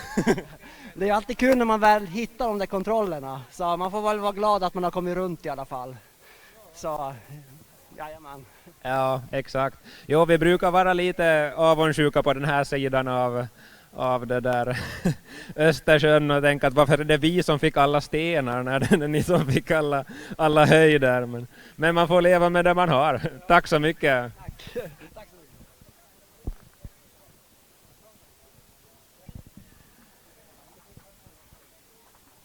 Det är alltid kul när man väl hittar de där kontrollerna, så man får väl vara glad att man har kommit runt i alla fall. Så, jajamän. Ja, exakt. Jo, vi brukar vara lite avundsjuka på den här sidan av det där Östersjön och tänka att varför är det vi som fick alla stenar när det är ni som fick alla höjder. Men man får leva med det man har. Tack så mycket. Tack.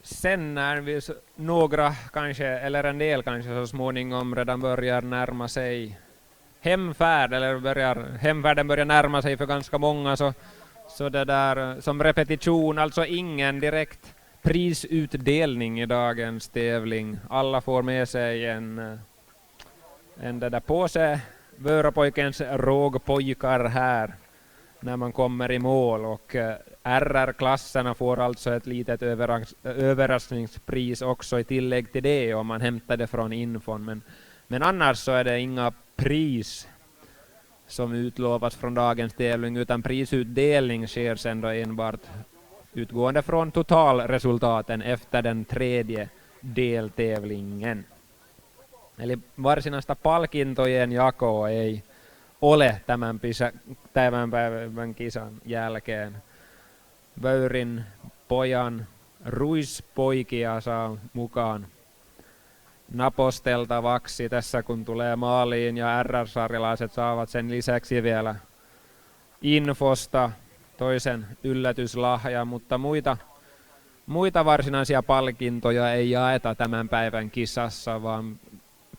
Sen när vi några kanske, eller en del kanske så småningom redan börjar närma sig hemfärd, eller hemfärden börjar närma sig för ganska många, så det där som repetition, alltså ingen direkt prisutdelning i dagens tävling. Alla får med sig en det där påse Vörapojkens rågpojkar här när man kommer i mål, och RR-klasserna får alltså ett litet överraskningspris också i tillägg till det om man hämtar det från infon. Men annars så är det inga pris som utlovas från dagens tävling, utan prisutdelning sker sen då enbart utgående från totalresultaten efter den tredje deltävlingen. Eli varsinaista palkintojen jakoa ei ole tämän päivän kisan jälkeen. Vöyrin pojan ruispoikia saa mukaan naposteltavaksi tässä kun tulee maaliin, ja RR-sarjalaiset saavat sen lisäksi vielä infosta toisen yllätyslahja, mutta muita varsinaisia palkintoja ei jaeta tämän päivän kisassa, vaan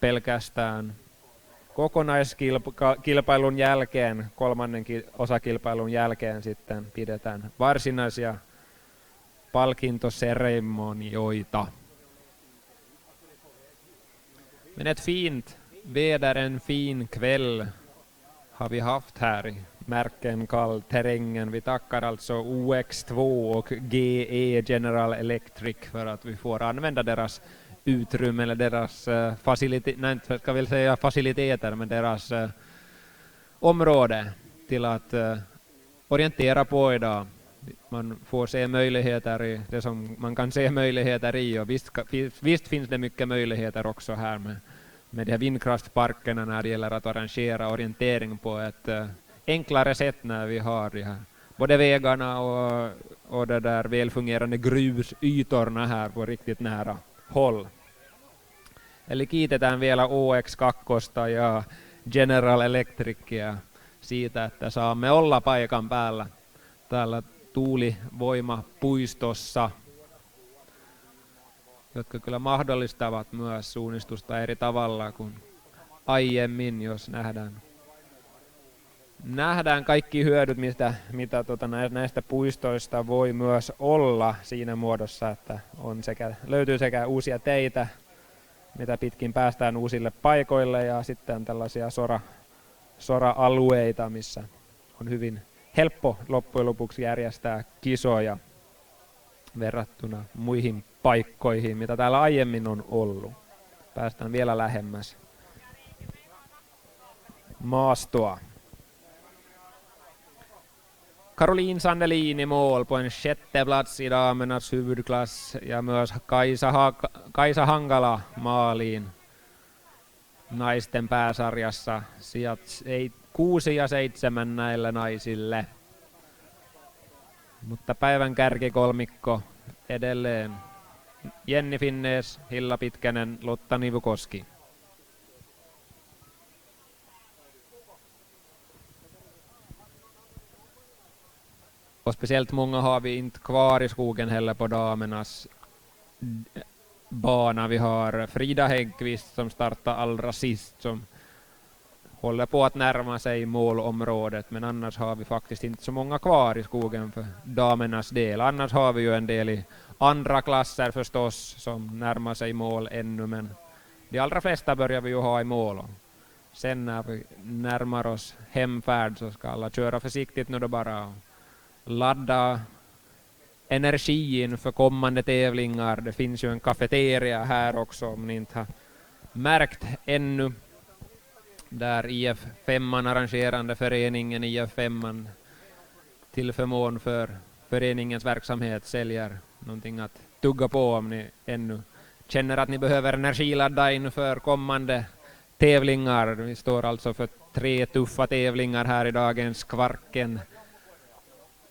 pelkästään kokonaiskilpailun jälkeen, kolmannen osakilpailun jälkeen sitten pidetään varsinaisia palkintoseremonioita. Men ett fint väder, en fin kväll har vi haft här i Märkenkall terrängen. Vi tackar alltså OX2 och GE General Electric för att vi får använda deras utrymme eller deras faciliteter, men deras område till att orientera på idag. Man får se möjligheter i det som man kan se möjligheter i, och visst finns det mycket möjligheter också här med de här vindkraftparkerna när det gäller att arrangera orientering på ett enklare sätt när vi har de här både vägarna och det där välfungerande grusytorna här på riktigt nära håll. Eli kiitetään vielä OX2 ja General Electricia siitä, että saamme olla paikan päällä täällä tuulivoimapuistossa, jotka kyllä mahdollistavat myös suunnistusta eri tavalla kuin aiemmin, jos nähdään kaikki hyödyt, mitä näistä puistoista voi myös olla siinä muodossa, että löytyy sekä uusia teitä, mitä pitkin päästään uusille paikoille, ja sitten tällaisia sora-alueita, missä on hyvin helppo loppujen lopuksi järjestää kisoja verrattuna muihin paikkoihin, mitä täällä aiemmin on ollut. Päästään vielä lähemmäs maastoa. Caroline Sandelin i mål på en sjätte plats i damernas huvudklass, ja myös Kaisa Hankala maaliin naisten pääsarjassa. Sijat 6 ja 7 näille naisille. Mutta päivän kärkikolmikko edelleen Jenni Finnes, Hilla Pitkänen, Lotta Och speciellt många har vi inte kvar i skogen heller på damernas bana. Vi har Frida Häggqvist som startar allra sist, som håller på att närma sig målområdet, men annars har vi faktiskt inte så många kvar i skogen för damernas del. Annars har vi ju en del i andra klasser förstås som närmar sig mål ännu, men de allra flesta börjar vi ju ha i mål. Och sen när vi närmar oss hemfärd så ska alla köra försiktigt nu då bara, ladda energi inför kommande tävlingar. Det finns ju en kafeteria här också om ni inte har märkt ännu, där IF5 arrangerande föreningen IF5 till förmån för föreningens verksamhet säljer någonting att tugga på om ni ännu känner att ni behöver energiladda inför kommande tävlingar. Vi står alltså för 3 tuffa tävlingar här i dagens Kvarken,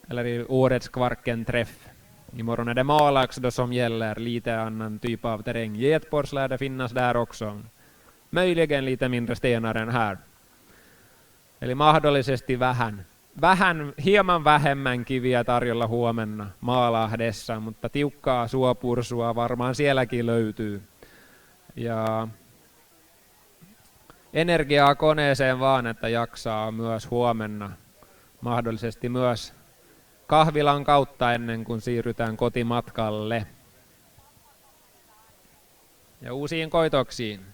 eller i årets Kvarken-träff. Imorgon är det Malax då som gäller, lite annan typ av terräng. Getpors lär det finnas där också. Möjligen lite mindre stenar än här. Eli mahdollisesti vähän hieman vähemmän kiviä tarjolla huomenna Maalahdessa, mutta tiukkaa suopursua varmaan sielläkin löytyy. Ja energiaa koneeseen vaan, että jaksaa myös huomenna. Mahdollisesti myös kahvilan kautta ennen kuin siirrytään kotimatkalle. Ja uusiin koitoksiin.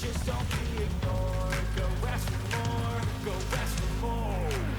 Just don't be ignored. Go ask for more. Go ask for more.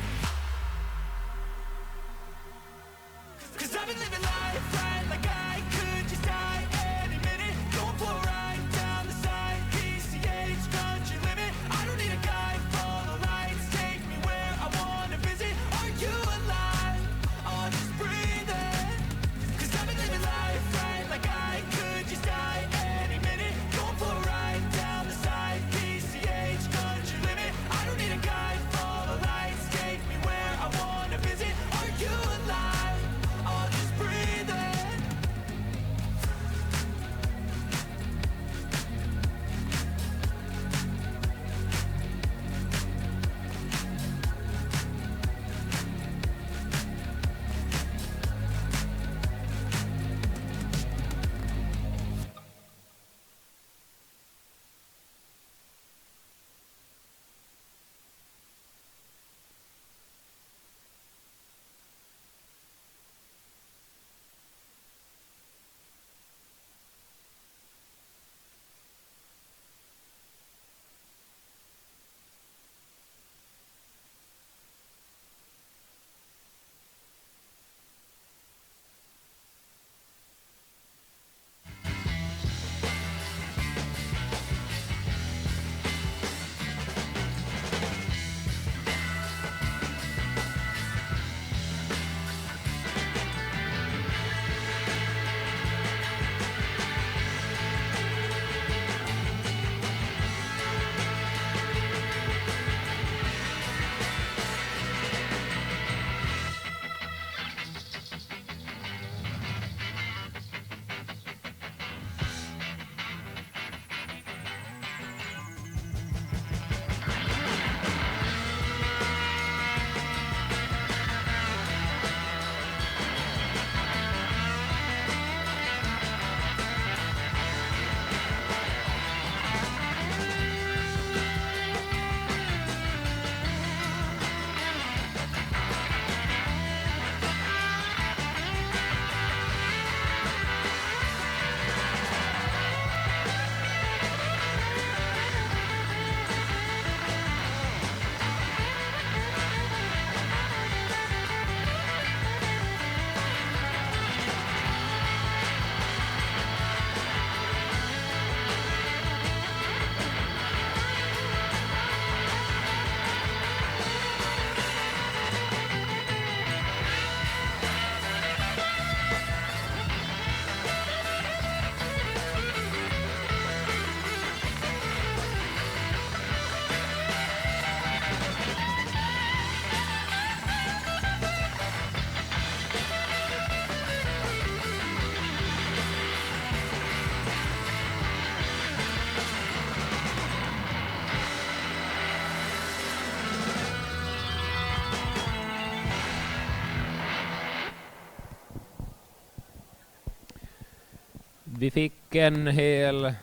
Vi fick en hel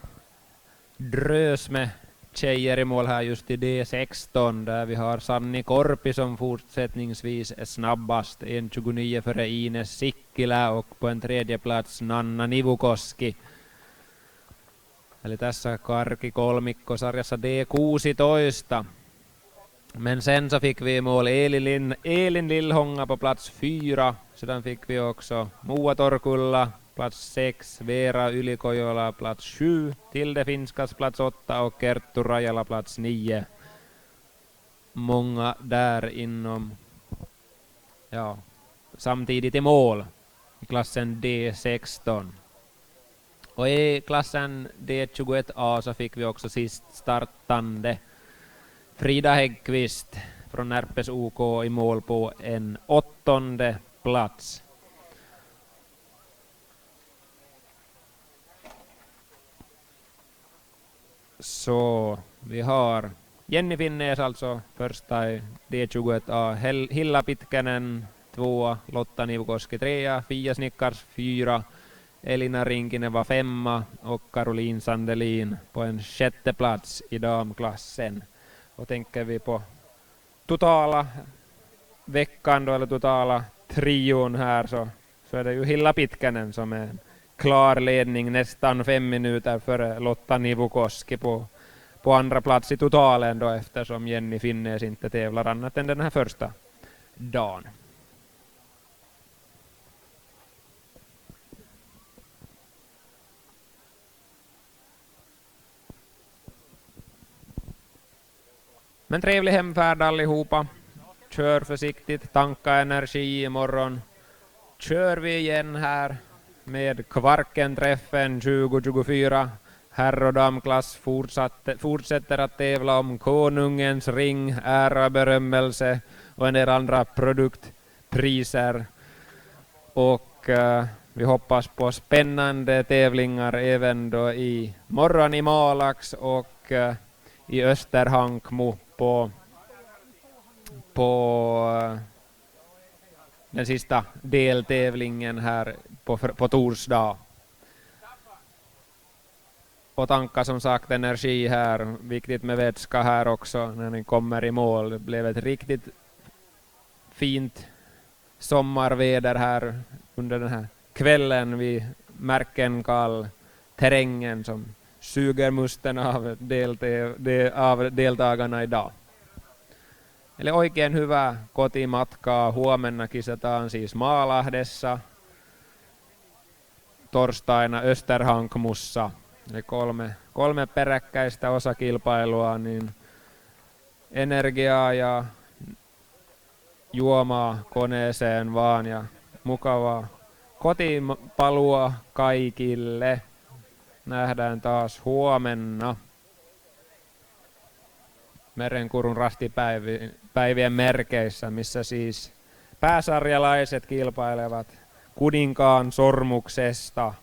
drös med tjejer i mål här just i D16 där vi har Sanni Korpi som fortsättningsvis är snabbast, 1.29 före Ines Sikkilä och på en tredje plats Nanna Nivukoski. Eli tässä karkikolmikko sarjassa D16. Men sen så fick vi i mål Elin Lillhonga på plats 4. Sedan fick vi också Moa Torkulla plats 6, Veera Ylikojola plats 7, Tilde Finskas plats 8 och Kerttu Rajala plats 9. Många där inom, ja, samtidigt i mål i klassen D16. Och i klassen D21A så fick vi också sist startande Frida Häggqvist från Närpes OK i mål på en 8:e plats. Så vi har Jenny Finnes alltså första i D21A, Hilla Pitkänen 2, Lotta Nivukoski 3, Fia Snickars 4, Elina Rinkinen var 5 och Caroline Sandelin på en 6:e plats i damklassen. Och tänker vi på totala veckan då, eller totala trion här, så är det ju Hilla Pitkänen som är en klar ledning nästan 5 minuter före Lotta Nivukoski på andra plats i totalen då, eftersom Jenny Finnes inte tävlar annat än den här första dagen. Men trevlig hemfärd allihopa. Kör försiktigt, tanka energi imorgon. Kör vi igen här med Kvarken-träffen 2024. Herr- och damklass fortsätter att tävla om konungens ring, ära, berömmelse och en del andra produktpriser. Och vi hoppas på spännande tävlingar även då i morgon i Malax och i Österhankmo på den sista deltävlingen här på torsdag. Och tanka som sagt energi här, viktigt med vätska här också när ni kommer i mål. Det blev ett riktigt fint sommarväder här under den här kvällen. Vi märker en kall terrängen som suger musten av deltagarna idag. Eli oikein hyvää kotimatkaa. Huomenna kisataan siis Maalahdessa, torstaina Österhankmussa. Eli kolme peräkkäistä osakilpailua, niin energiaa ja juomaa koneeseen vaan ja mukavaa kotipalua kaikille. Nähdään taas huomenna Merenkurun rastipäivien merkeissä, missä siis pääsarjalaiset kilpailevat Kuninkaan sormuksesta,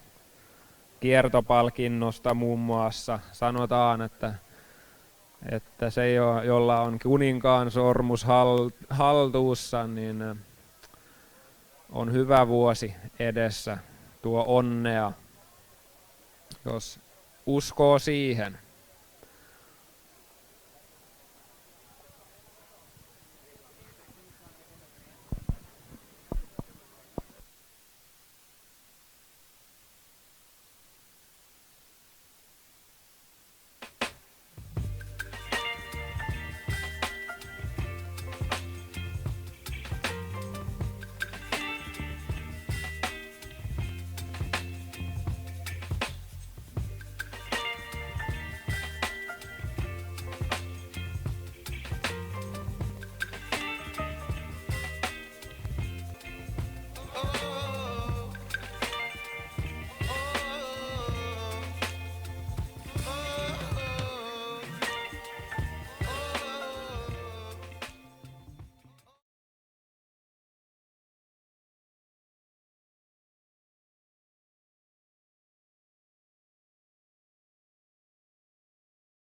kiertopalkinnosta muun muassa. Sanotaan, että se, jolla on Kuninkaan sormus haltuussa, niin on hyvä vuosi edessä, tuo onnea, jos uskoo siihen.